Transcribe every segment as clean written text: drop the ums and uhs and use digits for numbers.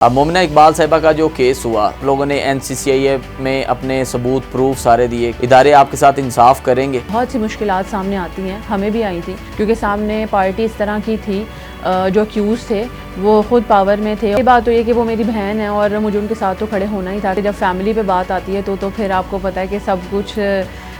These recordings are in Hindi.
अब मोमिना इकबाल साहिबा का जो केस हुआ, लोगों ने NCCIA में अपने सबूत प्रूफ सारे दिए, इदारे आपके साथ इंसाफ करेंगे? बहुत सी मुश्किलात सामने आती हैं, हमें भी आई थी, क्योंकि सामने पार्टी इस तरह की थी जो अक्यूज़ थे वो खुद पावर में थे। ये बात तो ये कि वो मेरी बहन है और मुझे उनके साथ तो खड़े होना ही था। जब फैमिली पे बात आती है तो फिर आपको पता है कि सब कुछ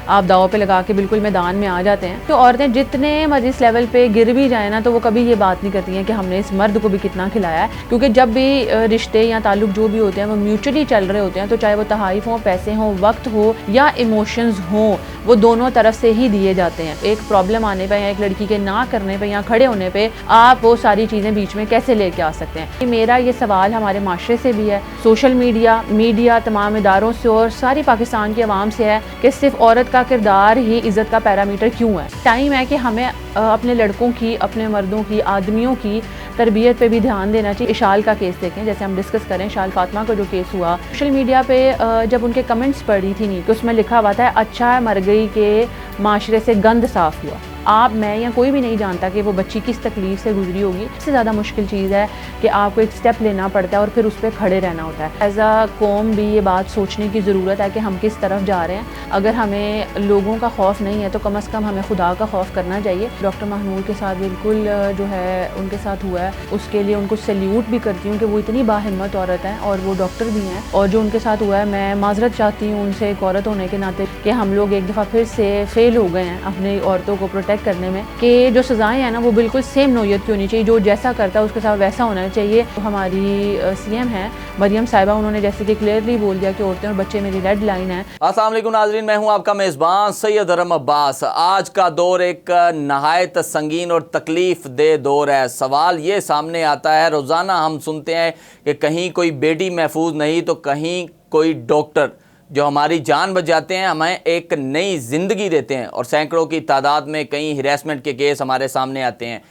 आप दाव पे लगा के बिल्कुल मैदान में आ जाते हैं। तो औरतें जितने मर्जी इस लेवल पे गिर भी जाए ना, तो वो कभी ये बात नहीं करती हैं कि हमने इस मर्द को भी कितना खिलाया है, क्योंकि जब भी रिश्ते या ताल्लुक जो भी होते हैं वो म्यूचुअली चल रहे होते हैं, तो चाहे वो तहाइफ हो, पैसे हों, वक्त हो या इमोशंस हों, वो दोनों तरफ से ही दिए जाते हैं। एक प्रॉब्लम आने पर या एक लड़की के ना करने पर या खड़े होने पर आप वो सारी चीज़ें बीच में कैसे लेके आ सकते हैं। मेरा ये सवाल हमारे माशरे से भी है, सोशल मीडिया तमाम इदारों से और सारी पाकिस्तान की आवाम से है कि सिर्फ औरत का किरदार ही इज़्ज़त का पैरामीटर क्यों है। टाइम है कि हमें अपने लड़कों की, अपने मर्दों की, आदमियों की तरबियत पे भी ध्यान देना चाहिए। इशाल का केस देखें, जैसे हम डिस्कस करें इशाल फातिमा का जो केस हुआ, सोशल मीडिया पे जब उनके कमेंट्स पढ़ी थी नहीं, तो उसमें लिखा हुआ था अच्छा है मर गई के माशरे से गंद साफ़ हुआ। आप, मैं या कोई भी नहीं जानता कि वो बच्ची किस तकलीफ़ से गुजरी होगी। इससे ज़्यादा मुश्किल चीज़ है कि आपको एक स्टेप लेना पड़ता है और फिर उस पर खड़े रहना होता है। एज अ कौम भी ये बात सोचने की ज़रूरत है कि हम किस तरफ जा रहे हैं। अगर हमें लोगों का खौफ नहीं है तो कम अज़ कम हमें खुदा का खौफ करना चाहिए। डॉक्टर महनूर के साथ बिल्कुल जो है उनके साथ हुआ है, उसके लिए उनको सैल्यूट भी करती हूँ कि वो इतनी बाहिम्मत औरत हैं और वो डॉक्टर भी हैं। और जो उनके साथ हुआ है, मैं माजरत चाहती हूँ उनसे एक औरत होने के नाते कि हम लोग एक दफ़ा फिर से फेल हो गए हैं अपनी औरतों को प्रोटेक्ट करने में, कि जो सज़ाएं हैं ना वो बिल्कुल सेम नौयत की होनी चाहिए, जो जैसा करता है उसके साथ वैसा होना चाहिए। तो हमारी CM हैं मरियम साहिबा, उन्होंने जैसे कि क्लियरली बोल दिया कि औरतें और बच्चे मेरी रेड लाइन है। अस्सलाम वालेकुम नाज़रीन, मैं हूं आपका मेज़बान सैयद अरम अब्बास। आज का दौर एक नहायत संगीन और तकलीफ़ दे दौर है। सवाल ये सामने आता है, रोज़ाना हम सुनते हैं कि कहीं कोई बेटी महफूज नहीं तो कहीं कोई डॉक्टर जो हमारी जान बचाते हैं, हमें एक नई ज़िंदगी देते हैं, और सैकड़ों की तादाद में कई हिरासमेंट के केस हमारे सामने आते हैं।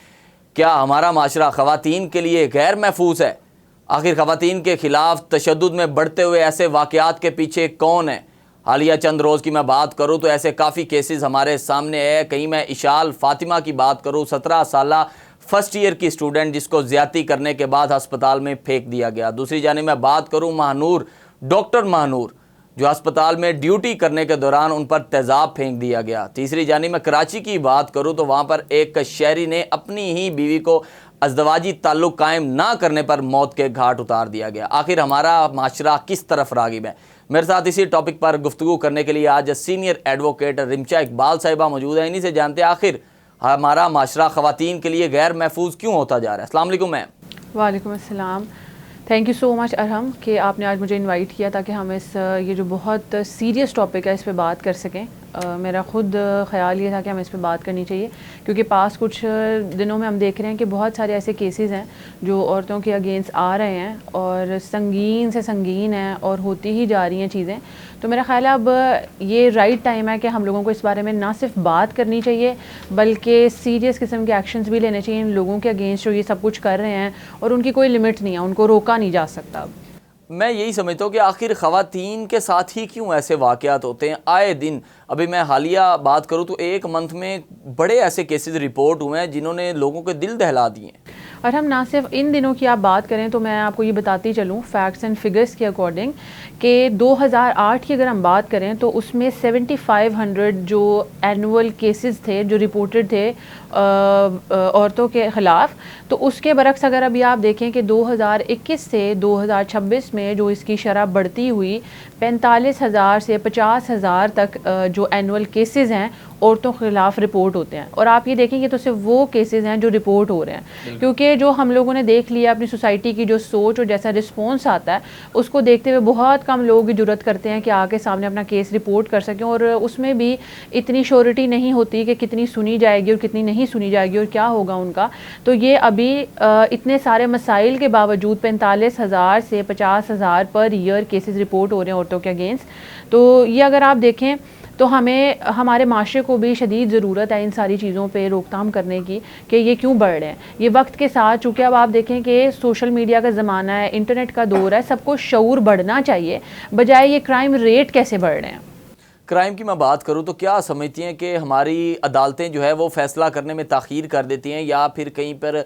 क्या हमारा माशरा ख़वातीन के लिए गैर महफूज है? आखिर ख़वातीन के ख़िलाफ़ तशद्दुद में बढ़ते हुए ऐसे वाक़यात के पीछे कौन है? हालिया चंद रोज़ की मैं बात करूँ तो ऐसे काफ़ी केसेस हमारे सामने है। कहीं मैं इशाल फातिमा की बात करूँ, 17 साला फर्स्ट ईयर की स्टूडेंट जिसको ज़्यादती करने के बाद अस्पताल में फेंक दिया गया। दूसरी जानिब मैं बात करूँ महानूर, डॉक्टर महानूर, जो अस्पताल में ड्यूटी करने के दौरान उन पर तेज़ाब फेंक दिया गया। तीसरी जानिब मैं कराची की बात करूं तो वहां पर एक शहरी ने अपनी ही बीवी को अज़दवाजी ताल्लुक़ कायम ना करने पर मौत के घाट उतार दिया गया। आखिर हमारा माशरा किस तरफ राग़िब है? मेरे साथ इसी टॉपिक पर गुफ्तगू करने के लिए आज सीनियर एडवोकेट रिमचा इकबाल साहिबा मौजूद है। इन्हीं से जानते हैं आखिर हमारा माशरा ख़वातीन के लिए गैर महफूज क्यों होता जा रहा है। अस्सलाम वालेकुम मैम। वालेकुम अस्सलाम। Thank you so much Arham कि आपने आज मुझे इनवाइट किया ताकि हम इस ये जो बहुत सीरियस टॉपिक है इस पे बात कर सकें। मेरा ख़ुद ख़्याल ये था कि हमें इस पे बात करनी चाहिए, क्योंकि पास कुछ दिनों में हम देख रहे हैं कि बहुत सारे ऐसे केसेस हैं जो औरतों के अगेंस्ट आ रहे हैं और संगीन से संगीन हैं और होती ही जा रही हैं चीज़ें। तो मेरा ख़्याल है अब ये राइट टाइम है कि हम लोगों को इस बारे में ना सिर्फ बात करनी चाहिए बल्कि सीरियस किस्म के एक्शंस भी लेने चाहिए इन लोगों के अगेंस्ट जो ये सब कुछ कर रहे हैं, और उनकी कोई लिमिट नहीं है, उनको रोका नहीं जा सकता। अब मैं यही समझता हूँ कि आखिर ख़वातीन के साथ ही क्यों ऐसे वाक़यात होते हैं आए दिन। अभी मैं हालिया बात करूँ तो एक मंथ में बड़े ऐसे केसेस रिपोर्ट हुए हैं जिन्होंने लोगों के दिल दहला दिए। और हम ना सिर्फ इन दिनों की आप बात करें तो मैं आपको ये बताती चलूँ फैक्ट्स एंड फिगर्स के अकॉर्डिंग कि 2008 की अगर हम बात करें तो उसमें 7500 जो एनुअल केसेस थे जो रिपोर्टेड थे औरतों के ख़िलाफ़, तो उसके बरक्स अगर अभी आप देखें कि 2021 से 2026 में जो इसकी शरह बढ़ती हुई 45,000 से 50,000 तक जो एनुअल केसेस हैं औरतों के ख़िलाफ़ रिपोर्ट होते हैं। और आप ये देखेंगे तो सिर्फ वो केसेस हैं जो रिपोर्ट हो रहे हैं, क्योंकि जो हम लोगों ने देख लिया अपनी सोसाइटी की जो सोच और जैसा रिस्पॉन्स आता है उसको देखते हुए बहुत कम लोग जुर्रत करते हैं कि आके सामने अपना केस रिपोर्ट कर सकें, और उसमें भी इतनी श्योरिटी नहीं होती कि कितनी सुनी जाएगी और कितनी नहीं सुनी जाएगी और क्या होगा उनका। तो ये अभी इतने सारे मसाइल के बावजूद 45,000 से 50,000 पर ईयर केसेस रिपोर्ट हो रहे हैं औरतों के अगेंस्ट। तो ये अगर आप देखें तो हमें, हमारे माशरे को भी शदीद ज़रूरत है इन सारी चीज़ों पे रोकथाम करने की कि ये क्यों बढ़ रहे हैं। ये वक्त के साथ, चूँकि अब आप देखें कि सोशल मीडिया का ज़माना है, इंटरनेट का दौर है, सबको शऊर बढ़ना चाहिए, बजाय ये क्राइम रेट कैसे बढ़ रहे हैं। क्राइम की मैं बात करूं तो क्या समझती हैं कि हमारी अदालतें जो है वो फैसला करने में ताख़ीर कर देती हैं, या फिर कहीं पर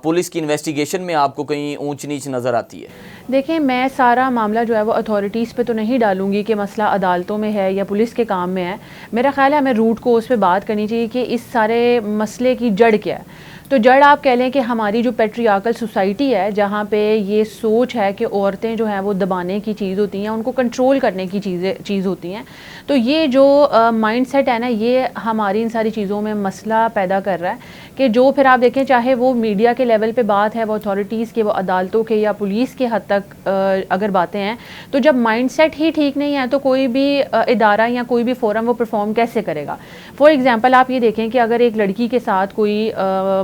पुलिस की इन्वेस्टिगेशन में आपको कहीं ऊंच नीच नज़र आती है? देखिए, मैं सारा मामला जो है वो अथॉरिटीज़ पे तो नहीं डालूंगी कि मसला अदालतों में है या पुलिस के काम में है। मेरा ख़्याल है हमें रूट कोज़ पे बात करनी चाहिए कि इस सारे मसले की जड़ क्या है। तो जड़ आप कह लें कि हमारी जो पेट्रियार्कल सोसाइटी है, जहाँ पे ये सोच है कि औरतें जो हैं वो दबाने की चीज़ होती हैं, उनको कंट्रोल करने की चीज़ होती हैं। तो ये जो माइंडसेट है ना, ये हमारी इन सारी चीज़ों में मसला पैदा कर रहा है कि जो फिर आप देखें, चाहे वो मीडिया के लेवल पे बात है, वो अथॉरिटीज़ के, वो अदालतों के या पुलिस के हद तक अगर बातें हैं, तो जब माइंडसेट ही ठीक नहीं है तो कोई भी इदारा या कोई भी फोरम वो परफॉर्म कैसे करेगा। फॉर एग्ज़ाम्पल आप ये देखें कि अगर एक लड़की के साथ कोई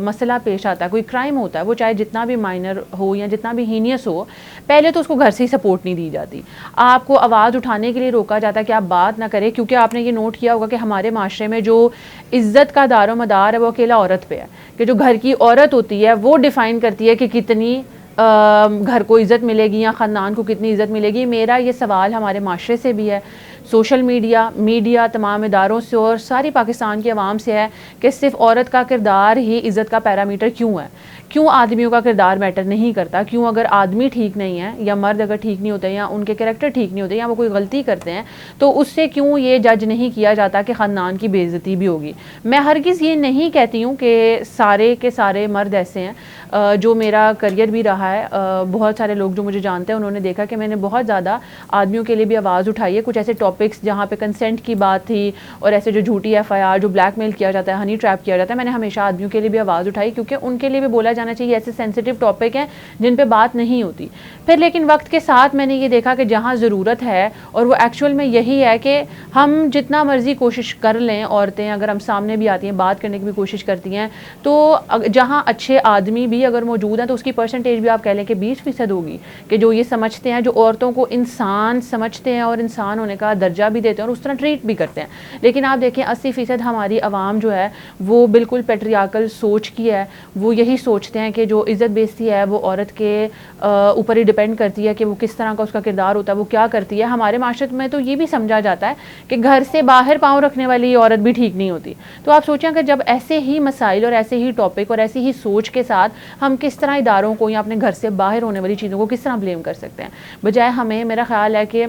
मसला पेश आता है, कोई क्राइम होता है, वो चाहे जितना भी माइनर हो या जितना भी हीनियस हो, पहले तो उसको घर से ही सपोर्ट नहीं दी जाती। आपको आवाज़ उठाने के लिए रोका जाता है कि आप बात ना करें, क्योंकि आपने ये नोट किया होगा कि हमारे माशरे में जो इज़्ज़त का दारोमदार है वो अकेला औरत पे है, कि जो घर की औरत होती है वो डिफ़ाइन करती है कि कितनी घर को इज़्ज़त मिलेगी या ख़ानदान को कितनी इज़्ज़त मिलेगी। मेरा ये सवाल हमारे माशरे से भी है, सोशल मीडिया तमाम इदारों से और सारी पाकिस्तान की आवाम से है कि सिर्फ औरत का किरदार ही इज़्ज़त का पैरामीटर क्यों है? क्यों आदमियों का किरदार मैटर नहीं करता? क्यों अगर आदमी ठीक नहीं है या मर्द अगर ठीक नहीं होते या उनके कैरेक्टर ठीक नहीं होते या वो कोई गलती करते हैं, तो उससे क्यों ये जज नहीं किया जाता कि ख़ानदान की बेइज्जती भी होगी? मैं हरगिज़ ये नहीं कहती हूँ कि सारे के सारे मर्द ऐसे हैं। जो मेरा करियर भी रहा है, बहुत सारे लोग जो मुझे जानते हैं उन्होंने देखा कि मैंने बहुत ज़्यादा आदमियों के लिए भी आवाज़ उठाई है। कुछ ऐसे टॉपिक्स जहाँ पे कंसेंट की बात थी और ऐसे जो झूठी FIR, जो ब्लैकमेल किया जाता है, हनी ट्रैप किया जाता है, मैंने हमेशा आदमियों के लिए भी आवाज़ उठाई, क्योंकि उनके लिए भी बोला जाना चाहिए। ऐसे सेंसिटिव टॉपिक हैं जिन पे बात नहीं होती। फिर लेकिन वक्त के साथ मैंने ये देखा कि जहाँ ज़रूरत है, और वो एक्चुअल में यही है कि हम जितना मर्ज़ी कोशिश कर लें, औरतें अगर हम सामने भी आती हैं, बात करने की भी कोशिश करती हैं, तो जहाँ अच्छे आदमी भी अगर मौजूद हैं तो उसकी परसेंटेज भी आप कह लें कि 20% होगी, कि जो ये समझते हैं, जो औरतों को इंसान समझते हैं और इंसान होने का दर्जा भी देते हैं और उस तरह ट्रीट भी करते हैं। लेकिन आप देखें 80% हमारी आवाम जो है वो बिल्कुल पेट्रियार्कल सोच की है। वो यही सोचते हैं कि जो इज़्ज़त बेइज्जती है वो औरत के ऊपर ही डिपेंड करती है कि वो किस तरह का उसका किरदार होता है, वो क्या करती है। हमारे माशरे में तो ये भी समझा जाता है कि घर से बाहर पाँव रखने वाली औरत भी ठीक नहीं होती। तो आप सोचें कि जब ऐसे ही मसाइल और ऐसे ही टॉपिक और ऐसी ही सोच के साथ हम किस तरह इदारों को या अपने घर से बाहर होने वाली चीज़ों को किस तरह ब्लेम कर सकते हैं, बजाय हमें, मेरा ख्याल है कि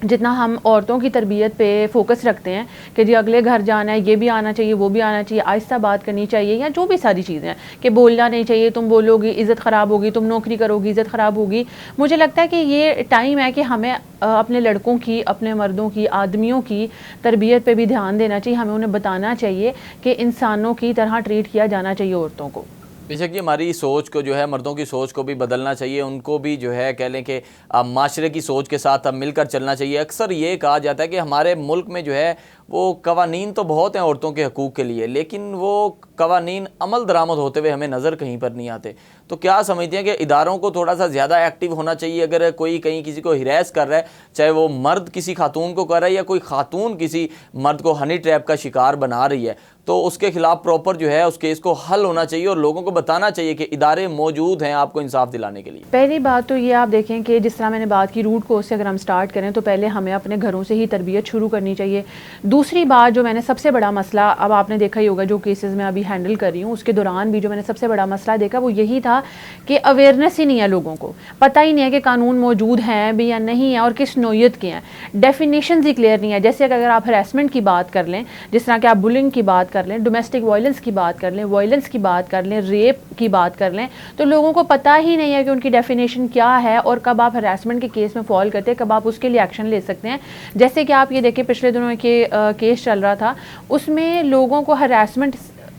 जितना हम औरतों की तरबियत पे फोकस रखते हैं कि जी अगले घर जाना है, ये भी आना चाहिए, वो भी आना चाहिए, आहिस्ता बात करनी चाहिए, या जो भी सारी चीज़ें हैं कि बोलना नहीं चाहिए, तुम बोलोगी इज़्ज़त ख़राब होगी, तुम नौकरी करोगी इज़्ज़त ख़राब होगी। मुझे लगता है कि ये टाइम है कि हमें अपने लड़कों की, अपने मर्दों की, आदमियों की तरबियत पे भी ध्यान देना चाहिए। हमें उन्हें बताना चाहिए कि इंसानों की तरह ट्रीट किया जाना चाहिए औरतों को। बेशक ये हमारी सोच को जो है, मर्दों की सोच को भी बदलना चाहिए, उनको भी जो है कह लें कि माशरे की सोच के साथ अब मिलकर चलना चाहिए। अक्सर ये कहा जाता है कि हमारे मुल्क में जो है वो कवानीन तो बहुत हैं औरतों के हकूक़ के लिए, लेकिन वो कवानीन अमल दरामद होते हुए हमें नज़र कहीं पर नहीं आते। तो क्या समझते हैं कि इदारों को थोड़ा सा ज़्यादा एक्टिव होना चाहिए? अगर कोई कहीं किसी को हिरास कर रहा है, चाहे वो मर्द किसी खातून को कर रहा है या कोई खातून किसी मर्द को हनी ट्रैप का शिकार बना रही है, तो उसके खिलाफ प्रॉपर जो है उस केस को हल होना चाहिए और लोगों को बताना चाहिए कि इदारे मौजूद हैं आपको इंसाफ दिलाने के लिए। पहली बात तो ये आप देखें कि जिस तरह मैंने बात की रूट कोज़ से अगर हम स्टार्ट करें तो पहले हमें अपने घरों से ही तरबियत शुरू करनी चाहिए। दूसरी बात जो मैंने सबसे बड़ा मसला, अब आपने देखा ही होगा जो केसेस मैं अभी हैंडल कर रही हूँ, उसके दौरान भी जो मैंने सबसे बड़ा मसला देखा वो यही था कि अवेयरनेस ही नहीं है, लोगों को पता ही नहीं है कि कानून मौजूद हैं भी या नहीं है और किस नौयत के हैं। डेफिनेशंस ही क्लियर नहीं है। जैसे अगर आप हरासमेंट की बात कर लें, जिस तरह कि आप बुलिंग की बात कर लें, डोमेस्टिक वायलेंस की बात कर लें, वायलेंस की बात कर लें, रेप की बात कर लें, तो लोगों को पता ही नहीं है कि उनकी डेफिनेशन क्या है और कब आप हरासमेंट के केस में फॉल करते हैं, कब आप उसके लिए एक्शन ले सकते हैं। जैसे कि आप ये देखिए पिछले दिनों के केस चल रहा था, उसमें लोगों को हरासमेंट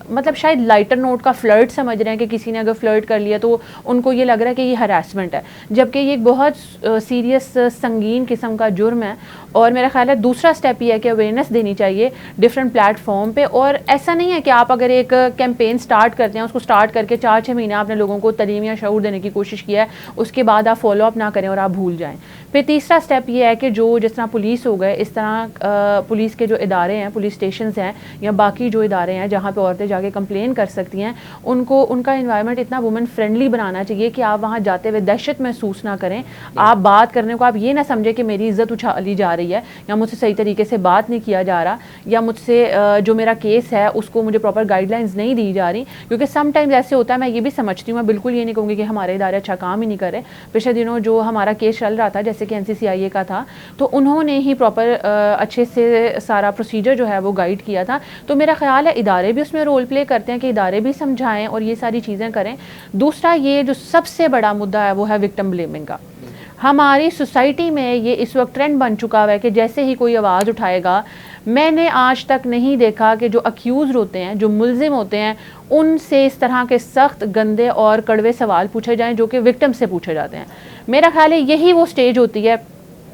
मतलब शायद लाइटर नोट का फ्लर्ट समझ रहे हैं कि किसी ने अगर फ्लर्ट कर लिया तो उनको ये लग रहा है कि ये हरासमेंट है, जबकि ये एक बहुत सीरियस संगीन किस्म का जुर्म है। और मेरा ख्याल है दूसरा स्टेप ये है कि अवेयरनेस देनी चाहिए डिफरेंट प्लेटफॉर्म पे। और ऐसा नहीं है कि आप अगर एक कैंपेन स्टार्ट करते हैं, उसको स्टार्ट करके 4-6 महीने आपने लोगों को तालीम या शऊर देने की कोशिश किया है, उसके बाद आप फॉलो अप ना करें और आप भूल जाएं। फिर तीसरा स्टेप ये है कि जो जिस तरह पुलिस हो गए, इस तरह पुलिस के जो इदारे हैं, पुलिस स्टेशंस हैं या बाकी जो इदारे हैं जहाँ पे औरतें जाके कंप्लेन कर सकती हैं, उनको उनका इन्वायरमेंट इतना वुमेन फ्रेंडली बनाना चाहिए कि आप वहाँ जाते हुए दहशत महसूस ना करें। आप बात करने को आप ये ना समझें कि मेरी इज़्ज़त उछाली जा रही है या मुझसे सही तरीके से बात नहीं किया जा रहा या मुझसे जो मेरा केस है उसको मुझे प्रॉपर गाइडलाइंस नहीं दी जा रही। क्योंकि समटाइम्स ऐसे होता है, मैं ये भी समझती हूँ, मैं बिल्कुल ये नहीं कहूँगी कि हमारे इदारे अच्छा काम ही नहीं कर रहे। पिछले दिनों जो हमारा केस चल रहा था जैसे कि NCCIA का था, तो उन्होंने ही प्रॉपर अच्छे से सारा प्रोसीजर जो है वो गाइड किया था। तो मेरा ख्याल है इदारे भी उसमें रोल प्ले करते हैं कि इदारे भी समझाएं और ये सारी चीज़ें करें। दूसरा ये जो सबसे बड़ा मुद्दा है वो है विक्टिम ब्लेमिंग का। हमारी सोसाइटी में ये इस वक्त ट्रेंड बन चुका है कि जैसे ही कोई आवाज़ उठाएगा, मैंने आज तक नहीं देखा कि जो अक्यूज़ होते हैं, जो मुल्ज़िम होते हैं, उनसे इस तरह के सख्त, गंदे और कड़वे सवाल पूछे जाएं जो कि विक्टिम से पूछे जाते हैं। मेरा ख्याल है यही वो स्टेज होती है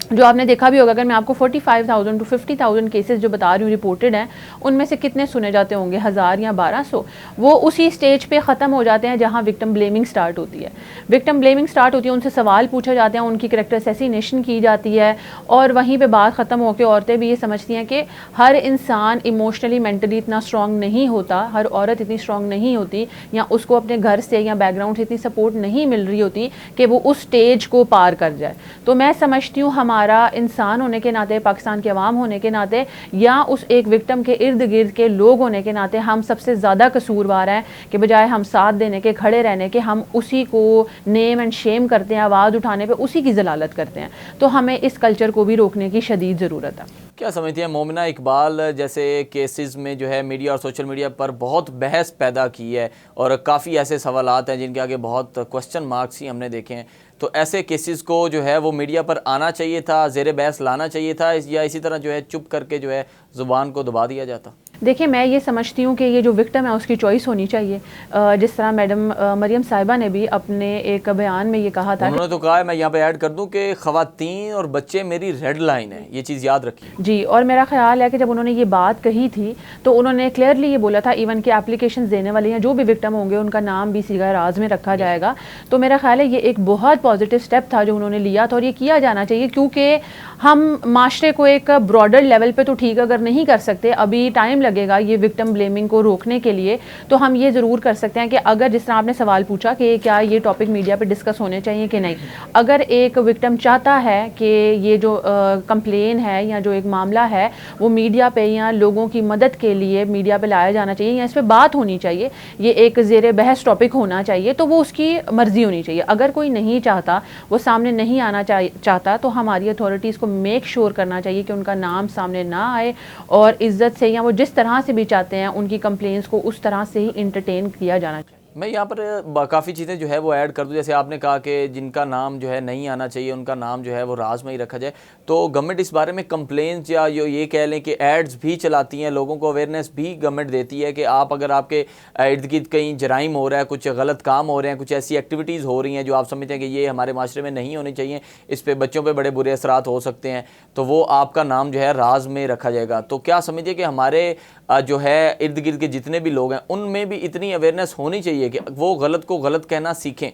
जो आपने देखा भी होगा। अगर मैं आपको 45,000 to 50,000 केसेस जो बता रही हूँ रिपोर्टेड हैं, उनमें से कितने सुने जाते होंगे, 1000 या 1200। वो उसी स्टेज पे ख़त्म हो जाते हैं जहाँ विक्टिम ब्लेमिंग स्टार्ट होती है। विक्टिम ब्लेमिंग स्टार्ट होती है, उनसे सवाल पूछे जाते हैं, उनकी कैरेक्टर असैसिनेशन की जाती है और वहीं पर बात ख़त्म होकर औरतें भी ये समझती हैं कि हर इंसान इमोशनली मेंटली इतना स्ट्रॉन्ग नहीं होता, हर औरत इतनी स्ट्रॉन्ग नहीं होती या उसको अपने घर से या बैकग्राउंड से इतनी सपोर्ट नहीं मिल रही होती कि वो उस स्टेज को पार कर जाए। तो मैं समझती हूँ हमारा इंसान होने के नाते, पाकिस्तान के अवाम होने के नाते या उस एक विक्टिम के इर्द गिर्द के लोग होने के नाते हम सबसे ज़्यादा कसूरवार हैं कि बजाय हम साथ देने के, खड़े रहने के, हम उसी को नेम एंड शेम करते हैं, आवाज़ उठाने पे उसी की जलालत करते हैं। तो हमें इस कल्चर को भी रोकने की शदीद ज़रूरत है। क्या समझती हैं मोमिना इकबाल, जैसे केसेस में जो है मीडिया और सोशल मीडिया पर बहुत बहस पैदा की है और काफ़ी ऐसे सवालात हैं जिनके आगे बहुत क्वेश्चन मार्क्स ही हमने देखे हैं, तो ऐसे केसेस को जो है वो मीडिया पर आना चाहिए था, ज़ेर बहस लाना चाहिए था, या इसी तरह जो है चुप करके जो है ज़ुबान को दबा दिया जाता? देखिए, मैं ये समझती हूँ कि ये जो विक्टिम है उसकी चॉइस होनी चाहिए। जिस तरह मैडम मरियम साहिबा ने भी अपने एक बयान में ये कहा था, उन्होंने तो कहा है, मैं यहाँ पे ऐड कर दूँ कि ख़वातीन और बच्चे मेरी रेड लाइन है, ये चीज़ याद रखिए जी। और मेरा ख्याल है कि जब उन्होंने ये बात कही थी तो उन्होंने क्लियरली ये बोला था इवन कि एप्लीकेशन देने वाले हैं जो भी विक्टिम होंगे उनका नाम भी सीगा राज में रखा जाएगा। तो मेरा ख्याल है ये एक बहुत पॉजिटिव स्टेप था जो उन्होंने लिया था और ये किया जाना चाहिए, क्योंकि हम माशरे को एक ब्रॉडर लेवल पे तो ठीक अगर नहीं कर सकते, अभी टाइम लगेगा ये विक्टिम ब्लेमिंग को रोकने के लिए, तो हम ये ज़रूर कर सकते हैं कि अगर जिस तरह आपने सवाल पूछा कि क्या ये टॉपिक मीडिया पे डिस्कस होने चाहिए कि नहीं, अगर एक विक्टिम चाहता है कि ये जो कंप्लेन है या जो एक मामला है वो मीडिया पे या लोगों की मदद के लिए मीडिया पे लाया जाना चाहिए या इस पर बात होनी चाहिए, ये एक ज़ेर बहस टॉपिक होना चाहिए, तो वो उसकी मर्ज़ी होनी चाहिए। अगर कोई नहीं चाहता, वो सामने नहीं आना चाहता, तो हमारी अथॉरिटीज़ को मेक श्योर करना चाहिए कि उनका नाम सामने ना आए और इज्जत से या वो जिस तरह से भी चाहते हैं उनकी कंप्लेंट्स को उस तरह से ही इंटरटेन किया जाना चाहिए। मैं यहाँ पर काफ़ी चीज़ें जो है वो ऐड कर दूँ। जैसे आपने कहा कि जिनका नाम जो है नहीं आना चाहिए उनका नाम जो है वो राज में ही रखा जाए, तो गवर्नमेंट इस बारे में कंप्लेंट्स या ये कह लें कि एड्स भी चलाती हैं, लोगों को अवेयरनेस भी गवर्नमेंट देती है कि आप अगर आपके इर्द गिर्द कहीं जराइम हो रहा है, कुछ गलत काम हो रहे हैं, कुछ ऐसी एक्टिविटीज़ हो रही हैं जो आप समझते हैं कि ये हमारे माशरे में नहीं होनी चाहिए, इस पर बच्चों पर बड़े बुरे असरात हो सकते हैं, तो वो आपका नाम जो है राज में रखा जाएगा। तो क्या समझिए कि हमारे जो है इर्द गिर्द के जितने भी लोग हैं उनमें भी इतनी अवेयरनेस होनी चाहिए कि वो गलत को गलत कहना सीखें,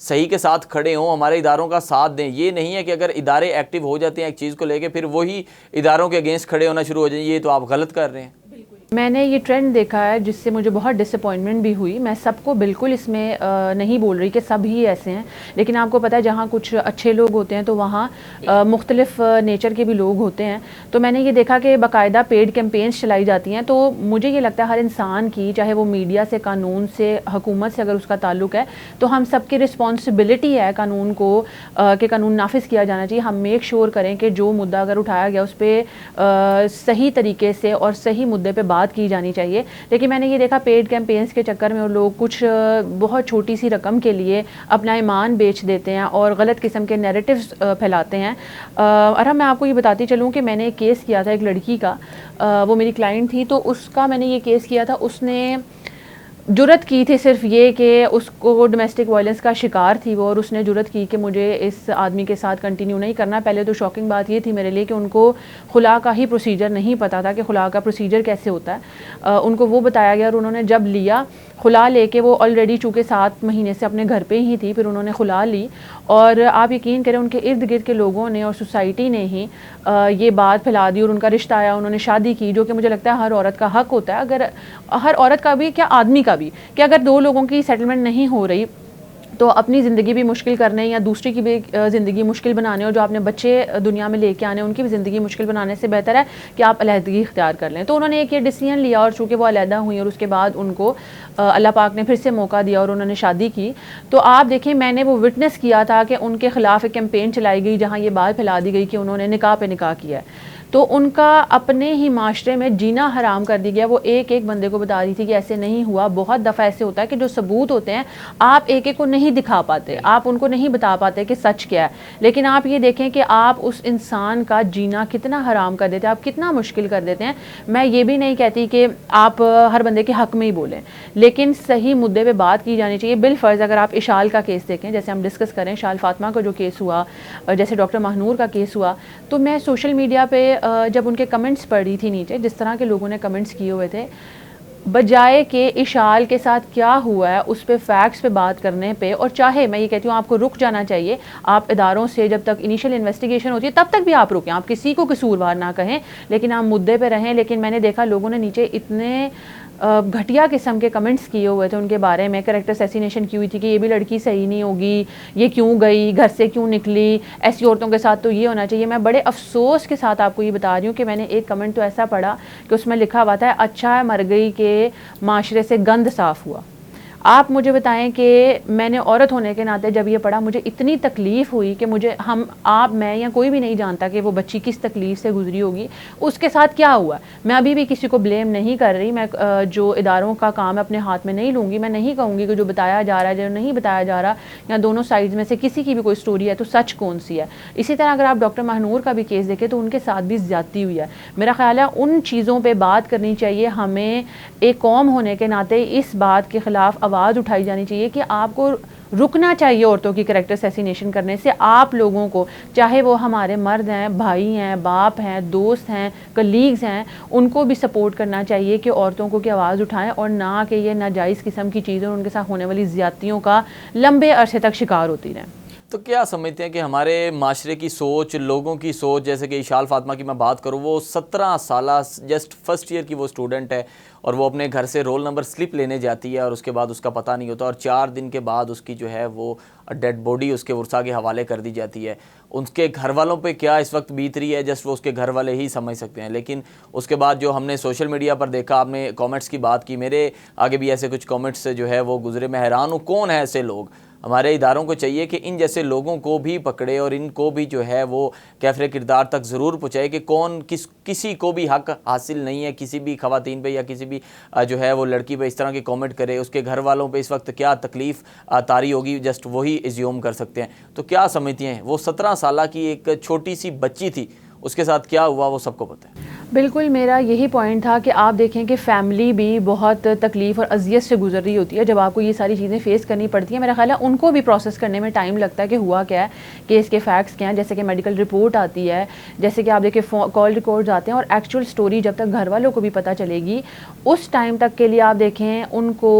सही के साथ खड़े हों, हमारे इदारों का साथ दें। ये नहीं है कि अगर इदारे एक्टिव हो जाते हैं एक चीज़ को लेके फिर वही इदारों के अगेंस्ट खड़े होना शुरू हो जाए, ये तो आप गलत कर रहे हैं। मैंने ये ट्रेंड देखा है जिससे मुझे बहुत डिसअपॉइंटमेंट भी हुई। मैं सबको बिल्कुल इसमें नहीं बोल रही कि सब ही ऐसे हैं, लेकिन आपको पता है जहाँ कुछ अच्छे लोग होते हैं तो वहाँ मुख्तलिफ नेचर के भी लोग होते हैं। तो मैंने ये देखा कि बाकायदा पेड कैंपेन्स चलाई जाती हैं। तो मुझे ये लगता है हर इंसान की, चाहे वो मीडिया से, कानून से, हुकूमत से अगर उसका ताल्लुक है, तो हम सबकी रिस्पॉन्सिबिलिटी है कानून को कि कानून नाफिज किया जाना चाहिए। हम मेक श्योर करें कि जो मुद्दा अगर उठाया गया उस पर सही तरीके से और सही मुद्दे पर बात की जानी चाहिए। लेकिन मैंने ये देखा पेड कैंपेन्स के चक्कर में वो लोग कुछ बहुत छोटी सी रकम के लिए अपना ईमान बेच देते हैं और गलत किस्म के नैरेटिव्स फैलाते हैं। और हम मैं आपको ये बताती चलूँ कि मैंने एक केस किया था एक लड़की का, वो मेरी क्लाइंट थी, तो उसका मैंने ये केस किया था। उसने जुरत की थी सिर्फ ये कि उसको डोमेस्टिक वायलेंस का शिकार थी वो, और उसने जुरत की कि मुझे इस आदमी के साथ कंटिन्यू नहीं करना। पहले तो शॉकिंग बात ये थी मेरे लिए कि उनको खुला का ही प्रोसीजर नहीं पता था कि खुला का प्रोसीजर कैसे होता है। उनको वो बताया गया और उन्होंने जब लिया खुला लेके, वो ऑलरेडी चूँकि 7 महीने से अपने घर पे ही थी, फिर उन्होंने खुला ली। और आप यकीन करें उनके इर्द गिर्द के लोगों ने और सोसाइटी ने ही ये बात फैला दी और उनका रिश्ता आया, उन्होंने शादी की, जो कि मुझे लगता है हर औरत का हक होता है, अगर हर औरत का भी क्या आदमी का भी, कि अगर 2 लोगों की सेटलमेंट नहीं हो रही तो अपनी ज़िंदगी भी मुश्किल करने या दूसरी की भी ज़िंदगी मुश्किल बनाने, और जो आपने बच्चे दुनिया में लेके आने उनकी भी ज़िंदगी मुश्किल बनाने से बेहतर है कि आप अलहदगी इख्तियार कर लें। तो उन्होंने एक ये डिसीजन लिया, और चूँकि वो अलहदा हुई और उसके बाद उनको अल्लाह पाक ने फिर से मौका दिया और उन्होंने शादी की। तो आप देखें, मैंने वो विटनेस किया था कि उनके ख़िलाफ़ एक कैंपेन चलाई गई जहाँ ये बात फैला दी गई कि उन्होंने निकाह पे निकाह किया है। तो उनका अपने ही माशरे में जीना हराम कर दिया गया। वो एक एक बंदे को बता रही थी कि ऐसे नहीं हुआ। बहुत दफ़ा ऐसे होता है कि जो सबूत होते हैं आप एक एक को नहीं दिखा पाते, आप उनको नहीं बता पाते कि सच क्या है, लेकिन आप ये देखें कि आप उस इंसान का जीना कितना हराम कर देते हैं, आप कितना मुश्किल कर देते हैं। मैं ये भी नहीं कहती कि आप हर बंदे के हक़ में ही बोलें, लेकिन सही मुद्दे पे बात की जानी चाहिए। बिलफर्ज अगर आप इशाल का केस देखें, जैसे हम डिस्कस करें इशाल फातिमा का जो केस हुआ, जैसे डॉक्टर महनूर का केस हुआ, तो मैं सोशल मीडिया पे जब उनके कमेंट्स पढ़ रही थी नीचे, जिस तरह के लोगों ने कमेंट्स किए हुए थे, बजाय के इशाल के साथ क्या हुआ है उस पे फैक्ट्स पे बात करने पे, और चाहे मैं ये कहती हूँ आपको रुक जाना चाहिए, आप इदारों से जब तक इनिशियल इन्वेस्टिगेशन होती है तब तक भी आप रुकें, आप किसी को कसूरवार ना कहें, लेकिन आप मुद्दे पे रहें। लेकिन मैंने देखा लोगों ने नीचे इतने घटिया किस्म के कमेंट्स किए हुए थे उनके बारे में, कैरेक्टर असैसिनेशन की हुई थी कि ये भी लड़की सही नहीं होगी, ये क्यों गई, घर से क्यों निकली, ऐसी औरतों के साथ तो ये होना चाहिए। मैं बड़े अफसोस के साथ आपको ये बता रही हूँ कि मैंने एक कमेंट तो ऐसा पढ़ा कि उसमें लिखा हुआ था, अच्छा है मर गई के माशरे से गंद साफ़ हुआ। आप मुझे बताएं कि मैंने औरत होने के नाते जब ये पढ़ा मुझे इतनी तकलीफ़ हुई कि मुझे मैं या कोई भी नहीं जानता कि वो बच्ची किस तकलीफ़ से गुजरी होगी, उसके साथ क्या हुआ। मैं अभी भी किसी को ब्लेम नहीं कर रही, मैं जो इदारों का काम है अपने हाथ में नहीं लूँगी। मैं नहीं कहूँगी कि जो बताया जा रहा है जो नहीं बताया जा रहा, या दोनों साइड्स में से किसी की भी कोई स्टोरी है तो सच कौन सी है। इसी तरह अगर आप डॉक्टर महनूर का भी केस देखें तो उनके साथ भी ज़्यादती हुई है। मेरा ख्याल है उन चीज़ों पर बात करनी चाहिए। हमें एक कौम होने के नाते इस बात के ख़िलाफ़ आवाज़ उठाई जानी चाहिए कि आपको रुकना चाहिए औरतों की कैरेक्टर असैसिनेशन करने से। आप लोगों को, चाहे वो हमारे मर्द हैं, भाई हैं, बाप हैं, दोस्त हैं, कलीग्स हैं, उनको भी सपोर्ट करना चाहिए कि औरतों को की आवाज़ उठाएं, और ना कि ये नाजायज़ किस्म की चीज़ें और उनके साथ होने वाली ज़्यादतियों का लंबे अरसे तक शिकार होती रहें। तो क्या समझते हैं कि हमारे माशरे की सोच, लोगों की सोच, जैसे कि इशाल फातिमा की मैं बात करूँ, वो 17 साल जस्ट फर्स्ट ईयर की वो स्टूडेंट है और वो अपने घर से रोल नंबर स्लिप लेने जाती है और उसके बाद उसका पता नहीं होता, और 4 दिन के बाद उसकी जो है वो डेड बॉडी उसके वर्सा के हवाले कर दी जाती है। उनके घर वालों पे क्या इस वक्त बीत रही है जस्ट वो उसके घर वाले ही समझ सकते हैं। लेकिन उसके बाद जो हमने सोशल मीडिया पर देखा, आपने कमेंट्स की बात की, मेरे आगे भी ऐसे कुछ कमेंट्स जो है वो गुजरे। मैं हैरान हूँ, कौन है ऐसे लोग। हमारे इदारों को चाहिए कि इन जैसे लोगों को भी पकड़े और इनको भी जो है वो कैफरे किरदार तक ज़रूर पहुँचाए कि कौन किसी को भी हक हासिल नहीं है किसी भी ख़वातीन पे या किसी भी जो है वो लड़की पे इस तरह की कमेंट करे। उसके घर वालों पे इस वक्त क्या तकलीफ़ तारी होगी जस्ट वही एज्यूम कर सकते हैं। तो क्या समझती हैं, वो 17 साल की एक छोटी सी बच्ची थी, उसके साथ क्या हुआ वो सबको पता है। बिल्कुल, मेरा यही पॉइंट था कि आप देखें कि फ़ैमिली भी बहुत तकलीफ़ और अज़ियत से गुजर रही होती है जब आपको ये सारी चीज़ें फ़ेस करनी पड़ती हैं। मेरा ख़्याल है उनको भी प्रोसेस करने में टाइम लगता है कि हुआ क्या है, केस के फैक्ट्स क्या हैं, जैसे कि मेडिकल रिपोर्ट आती है, जैसे कि आप देखें कॉल रिकॉर्ड्स आते हैं, और एक्चुअल स्टोरी जब तक घर वालों को भी पता चलेगी उस टाइम तक के लिए आप देखें उनको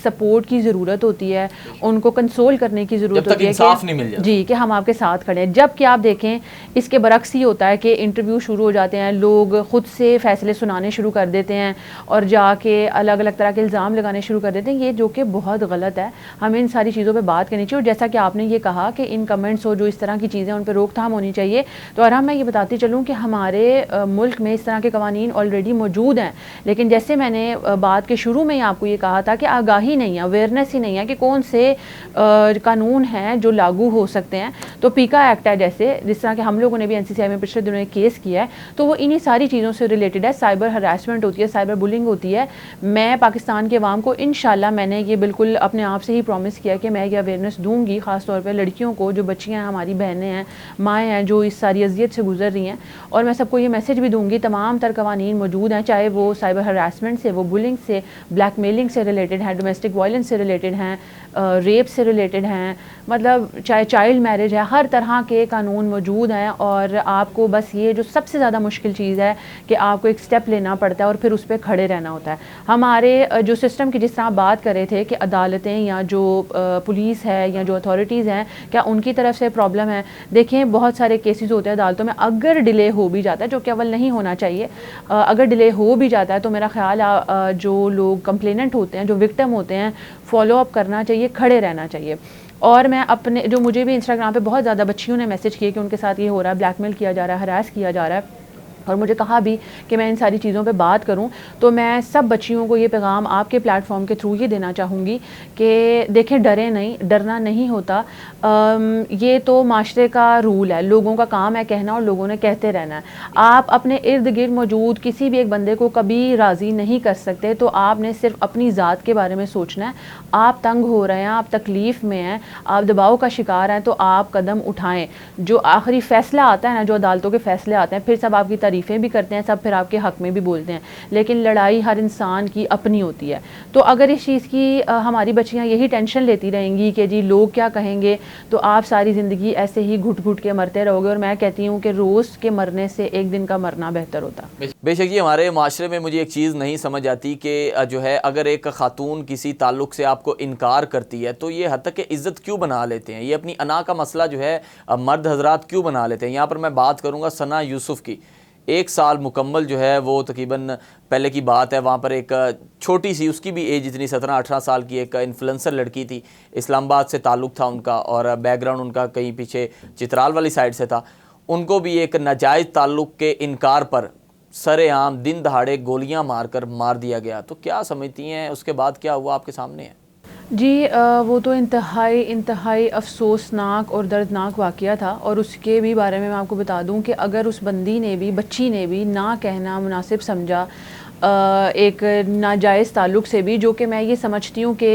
सपोर्ट की ज़रूरत होती है, उनको कंसोल करने की ज़रूरत होती है जी कि हम आपके साथ खड़े हैं। जबकि आप देखें इसके बरक्स ही होता है कि इंटरव्यू शुरू हो जाते हैं, लोग खुद से फैसले सुनाने शुरू कर देते हैं और जाके अलग अलग तरह के इल्ज़ाम लगाने शुरू कर देते हैं, ये जो कि बहुत गलत है। हमें इन सारी चीज़ों पे बात करनी चाहिए। और जैसा कि आपने ये कहा कि इन कमेंट्स हो जो इस तरह की चीज़ें उन पर रोकथाम होनी चाहिए, तो आराम मैं ये बताती चलूँ कि हमारे मुल्क में इस तरह के कवानीन ऑलरेडी मौजूद हैं, लेकिन जैसे मैंने बात के शुरू में ही आपको ये कहा था कि आगाही नहीं है, अवेयरनेस ही नहीं है कि कौन से कानून हैं जो लागू हो सकते हैं। तो पीका एक्ट है, जैसे जिस तरह के हम लोगों ने भी NCCI में में पिछले दिनों एक केस किया है, तो वो इन्हीं सारी चीज़ों से रिलेटेड है। साइबर हरासमेंट होती है, साइबर बुलिंग होती है। मैं पाकिस्तान के अवाम को इंशाल्लाह मैंने ये बिल्कुल अपने आप से ही प्रॉमिस किया कि मैं ये अवेयरनेस दूंगी, ख़ास तौर पे लड़कियों को, जो बच्चियाँ हैं, हमारी बहनें हैं, माएँ हैं, जो इस सारी अजियत से गुजर रही हैं। और मैं सबको ये मैसेज भी दूंगी, तमाम तर कवानीन मौजूद हैं, चाहे वो साइबर हरासमेंट से, वो बुलिंग से, ब्लैकमेलिंग से रिलेटेड हैं, डोमेस्टिक वायलेंस से रिलेटेड हैं, रेप से रिलेटेड हैं, मतलब चाहे चाइल्ड मैरिज है, हर तरह के कानून मौजूद हैं। और आपको बस ये जो सबसे ज़्यादा मुश्किल चीज़ है कि आपको एक स्टेप लेना पड़ता है और फिर उस पर खड़े रहना होता है। हमारे जो सिस्टम की, जिस तरह आप बात कर रहे थे कि अदालतें या जो पुलिस है या जो अथॉरिटीज़ हैं, क्या उनकी तरफ से प्रॉब्लम है? देखें, बहुत सारे केसेस होते हैं अदालतों में, अगर डिले हो भी जाता है, जो कि अव्वल नहीं होना चाहिए, अगर डिले हो भी जाता है तो मेरा ख्याल जो लोग कंप्लेनेंट होते हैं, जो विक्टिम होते हैं, फॉलो अप करना चाहिए, खड़े रहना चाहिए। और मैं अपने, जो मुझे भी इंस्टाग्राम पे बहुत ज़्यादा बच्चियों ने मैसेज किए कि उनके साथ ये हो रहा है, ब्लैकमेल किया जा रहा है, हरास किया जा रहा है, और मुझे कहा भी कि मैं इन सारी चीज़ों पे बात करूं, तो मैं सब बच्चियों को ये पैगाम आपके प्लेटफॉर्म के थ्रू ये देना चाहूँगी कि देखें, डरें नहीं, डरना नहीं होता। ये तो माशरे का रूल है, लोगों का काम है कहना और लोगों ने कहते रहना है। आप अपने इर्द गिर्द मौजूद किसी भी एक बंदे को कभी राज़ी नहीं कर सकते, तो आपने सिर्फ अपनी ज़ात के बारे में सोचना है। आप तंग हो रहे हैं, आप तकलीफ़ में हैं, आप दबाव का शिकार हैं, तो आप कदम उठाएँ। जो आखिरी फ़ैसला आता है ना, जो अदालतों के फ़ैसले आते हैं, फिर सब आपकी तारीफ़ें भी करते हैं, सब फिर आपके हक़ में भी बोलते हैं, लेकिन लड़ाई हर इंसान की अपनी होती है। तो अगर इस चीज़ की हमारी बच्चियाँ यही टेंशन लेती रहेंगी कि जी लोग क्या कहेंगे, तो आप सारी ज़िंदगी ऐसे ही घुट घुट के मरते रहोगे। और मैं कहती हूँ कि रोज़ के मरने से एक दिन का मरना बेहतर होता। बेशक जी, हमारे माशरे में मुझे एक चीज़ नहीं समझ आती कि जो है, अगर एक ख़ातून किसी ताल्लुक़ से आपको इनकार करती है तो ये हद तक कि इज़्ज़त क्यों बना लेते हैं, ये अपनी अना का मसला जो है मर्द हजरात क्यों बना लेते हैं। यहाँ पर मैं बात करूँगा सना यूसुफ की। 1 साल मुकम्मल जो है वो तकरीबन पहले की बात है, वहाँ पर एक छोटी सी, उसकी भी एज इतनी 17-18 साल की एक इन्फ्लुएंसर लड़की थी, इस्लामाबाद से ताल्लुक़ था उनका और बैकग्राउंड उनका कहीं पीछे चित्राल वाली साइड से था। उनको भी एक नाजायज़ ताल्लुक़ के इनकार पर सरेआम दिन दहाड़े गोलियां मारकर मार दिया गया। तो क्या समझती हैं, उसके बाद क्या हुआ आपके सामने है? जी, वो तो इंतहाई अफसोसनाक और दर्दनाक वाक़या था। और उसके भी बारे में मैं आपको बता दूं कि अगर उस बंदी ने भी, बच्ची ने भी ना कहना मुनासिब समझा एक नाजायज़ ताल्लुक़ से भी, जो कि मैं ये समझती हूँ कि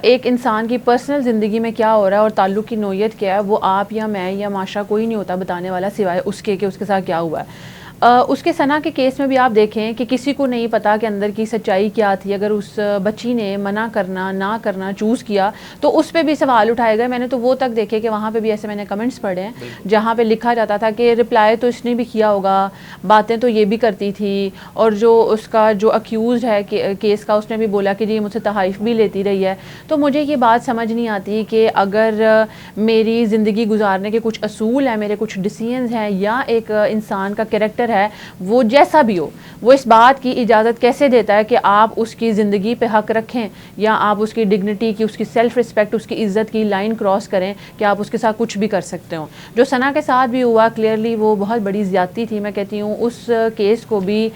एक इंसान की पर्सनल ज़िंदगी में क्या हो रहा है और ताल्लुक़ की नोयत क्या है, वो आप या मैं या माशरा कोई नहीं होता बताने वाला, सिवाय उसके कि उसके साथ क्या हुआ है। उसके सना के केस में भी आप देखें कि किसी को नहीं पता कि अंदर की सच्चाई क्या थी। अगर उस बच्ची ने मना करना, ना करना चूज़ किया, तो उस पर भी सवाल उठाए गए। मैंने तो वो तक देखे कि वहाँ पे भी ऐसे मैंने कमेंट्स पढ़े हैं जहाँ पे लिखा जाता था कि रिप्लाई तो इसने भी किया होगा, बातें तो ये भी करती थी, और जो उसका जो अक्यूज़ है केस का, उसने भी बोला कि जी मुझसे तहाइफ भी लेती रही है। तो मुझे ये बात समझ नहीं आती कि अगर मेरी ज़िंदगी गुजारने के कुछ असूल हैं, मेरे कुछ डिसीजंस हैं, या एक इंसान का कैरेक्टर है, वो जैसा भी हो, वो इस बात की इजाज़त कैसे देता है कि आप उसकी ज़िंदगी पे हक रखें, या आप उसकी डिग्निटी की, उसकी सेल्फ़ रिस्पेक्ट, उसकी इज़्ज़त की लाइन क्रॉस करें कि आप उसके साथ कुछ भी कर सकते हो। जो सना के साथ भी हुआ, क्लियरली वो बहुत बड़ी ज़्यादती थी। मैं कहती हूँ उस केस को भी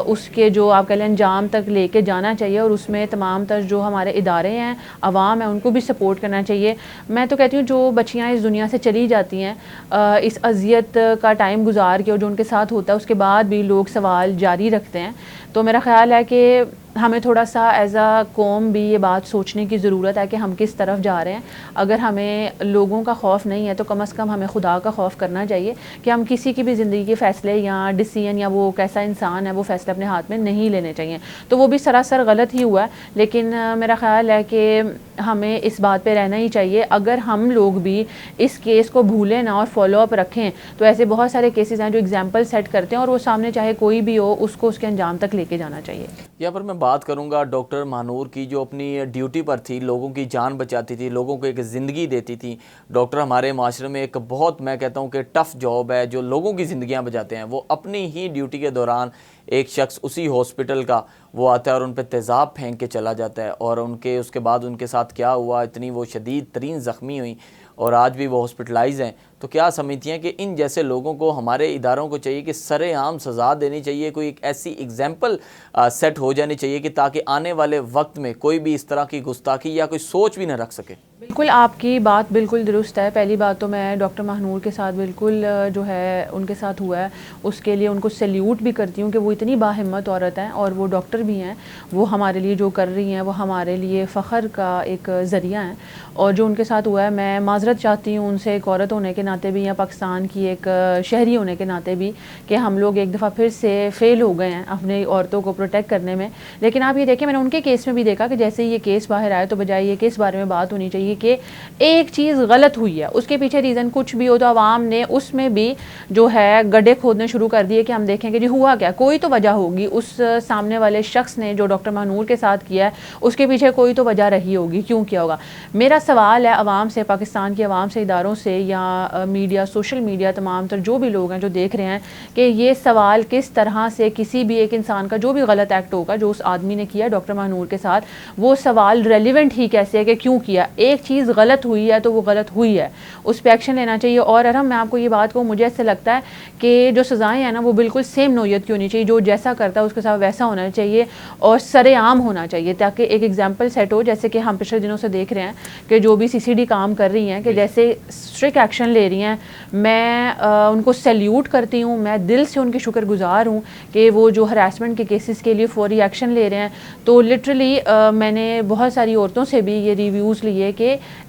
उसके जो आप कह लें अंजाम तक लेके जाना चाहिए, और उसमें तमाम तर जो हमारे इदारे हैं, अवाम है, उनको भी सपोर्ट करना चाहिए। मैं तो कहती हूँ जो बच्चियाँ इस दुनिया से चली जाती हैं इस अजियत का टाइम गुजार के, और जो उनके साथ होता है उसके बाद भी लोग सवाल जारी रखते हैं, तो मेरा ख्याल है कि हमें थोड़ा सा एज अ कौम भी ये बात सोचने की ज़रूरत है कि हम किस तरफ जा रहे हैं। अगर हमें लोगों का खौफ नहीं है तो कम से कम हमें खुदा का खौफ करना चाहिए कि हम किसी की भी ज़िंदगी के फ़ैसले या डिसीजन, या वो कैसा इंसान है, वो फ़ैसले अपने हाथ में नहीं लेने चाहिए। तो वो भी सरासर गलत ही हुआ है, लेकिन मेरा ख्याल है कि हमें इस बात पे रहना ही चाहिए। अगर हम लोग भी इस केस को भूलें ना और फॉलो अप रखें, तो ऐसे बहुत सारे केसेस हैं जो एग्जाम्पल सेट करते हैं, और वो सामने चाहे कोई भी हो, उसको उसके अंजाम तक लेके जाना चाहिए। यहाँ पर मैं बात करूँगा डॉक्टर महानूर की, जो अपनी ड्यूटी पर थी, लोगों की जान बचाती थी, लोगों को एक ज़िंदगी देती थी। डॉक्टर हमारे माशरे में एक बहुत, मैं कहता हूँ कि टफ़ जॉब है, जो लोगों की ज़िंदगियाँ बचाते हैं। वो अपनी ही ड्यूटी के दौरान एक शख्स उसी हॉस्पिटल का वो आता है और उन पर तेज़ाब फेंक के चला जाता है, और उसके बाद उनके साथ क्या हुआ, इतनी वो शदीद तरीन ज़ख्मी हुई, और आज भी वो हॉस्पिटलाइज हैं, तो क्या समझती हैं कि इन जैसे लोगों को हमारे इदारों को चाहिए कि सरेआम सज़ा देनी चाहिए, कोई एक ऐसी एग्जाम्पल सेट हो जानी चाहिए कि ताकि आने वाले वक्त में कोई भी इस तरह की गुस्ताखी या कोई सोच भी न रख सके? बिल्कुल, आपकी बात बिल्कुल दुरुस्त है। पहली बात तो मैं डॉक्टर महानूर के साथ बिल्कुल जो है उनके साथ हुआ है उसके लिए उनको सैल्यूट भी करती हूँ कि वो इतनी बाहिम्मत औरत हैं और वो डॉक्टर भी हैं। वो हमारे लिए जो कर रही हैं वो हमारे लिए फ़ख्र का एक ज़रिया हैं। और जो उनके साथ हुआ है, मैं माज़रत चाहती हूँ उनसे, एक औरत होने के नाते भी या पाकिस्तान की एक शहरी होने के नाते भी, कि हम लोग एक दफ़ा फिर से फ़ेल हो गए हैं अपने औरतों को प्रोटेक्ट करने में। लेकिन आप ये देखें, मैंने उनके केस में भी देखा कि जैसे ही ये केस बाहर आए तो बजाय ये केस बारे में बात होनी चाहिए कि एक चीज़ गलत हुई है, उसके पीछे रीज़न कुछ भी हो तो आवाम ने उसमें भी जो है गड्ढे खोदने शुरू कर दिए कि हम देखें कि जी हुआ क्या, कोई तो वजह होगी। उस सामने वाले शख्स ने जो डॉक्टर महानूर के साथ किया है उसके पीछे कोई तो वजह रही होगी, क्यों किया होगा। मेरा सवाल है आवाम से, पाकिस्तान की आवाम से, इदारों से या मीडिया, सोशल मीडिया, तमाम तर जो भी लोग हैं जो देख रहे हैं, कि ये सवाल किस तरह से किसी भी एक इंसान का जो भी गलत एक्ट होगा जो उस आदमी ने किया डॉक्टर महानूर के साथ, वो सवाल रेलिवेंट ही कैसे है कि क्यों किया। एक चीज़ गलत हुई है तो वो गलत हुई है, उस पर एक्शन लेना चाहिए। और अरहम, मैं आपको ये बात कहूँ, मुझे ऐसे लगता है कि जो सज़ाएँ हैं ना वो बिल्कुल सेम नौयत की होनी चाहिए, जो जैसा करता है उसके साथ वैसा होना चाहिए और सरेआम होना चाहिए, ताकि एक एग्जाम्पल सेट हो। जैसे कि हम पिछले दिनों से देख रहे हैं कि जो भी CCD काम कर रही हैं कि जैसे स्ट्रिक्ट एक्शन ले रही हैं, मैं उनको सैल्यूट करती हूँ, मैं दिल से उनकी शुक्रगुजार हूँ कि वो जो हरासमेंट के केसेस के लिए फौरी एक्शन ले रहे हैं। तो लिटरली मैंने बहुत सारी औरतों से भी ये रिव्यूज़ लिए कि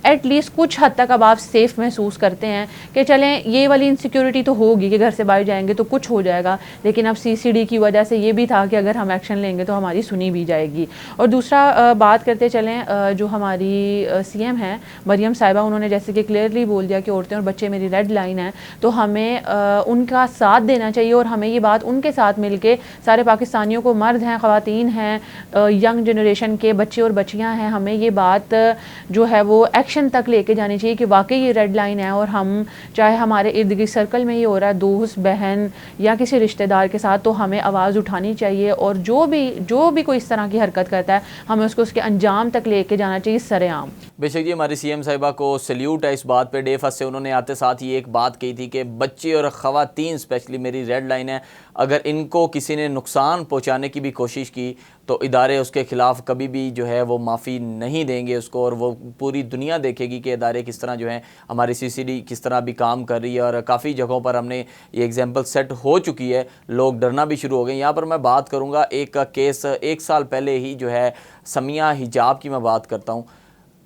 एटलीस्ट कुछ हद तक अब आप सेफ़ महसूस करते हैं कि चलें, ये वाली इनसिक्योरिटी तो होगी कि घर से बाहर जाएंगे तो कुछ हो जाएगा, लेकिन अब CCD की वजह से ये भी था कि अगर हम एक्शन लेंगे तो हमारी सुनी भी जाएगी। और दूसरा बात करते चलें, जो हमारी CM हैं मरियम साहिबा, उन्होंने जैसे कि क्लियरली बोल दिया कि औरतें और बच्चे मेरी रेड लाइन है, तो हमें उनका साथ देना चाहिए और हमें ये बात उनके साथ मिल के सारे पाकिस्तानियों को, मर्द हैं, ख़वातीन हैं, यंग जनरेशन के बच्चे और बच्चियाँ हैं, हमें ये बात जो है वो एक्शन तक लेके जानी चाहिए कि वाकई ये रेड लाइन है। और हम चाहे हमारे इर्द गिर्द सर्कल में ये हो रहा है, दोस्त, बहन या किसी रिश्तेदार के साथ, तो हमें आवाज़ उठानी चाहिए और जो भी कोई इस तरह की हरकत करता है हमें उसको उसके अंजाम तक लेके जाना चाहिए सरेआम। बेशक जी, हमारी CM साहिबा को सल्यूट है इस बात पे। डे फर्स्ट से उन्होंने आते साथ ही एक बात कही थी कि बच्चे और ख़वातीन स्पेशली मेरी रेड लाइन है, अगर इनको किसी ने नुकसान पहुंचाने की भी कोशिश की तो इदारे उसके ख़िलाफ़ कभी भी जो है वो माफ़ी नहीं देंगे उसको, और वो पूरी दुनिया देखेगी कि इदारे किस तरह जो है हमारी CCD किस तरह भी काम कर रही है। और काफ़ी जगहों पर हमने ये एग्जाम्पल सेट हो चुकी है, लोग डरना भी शुरू हो गए। यहाँ पर मैं बात करूँगा एक केस 1 साल पहले ही जो है समिया हिजाब की मैं बात करता हूँ।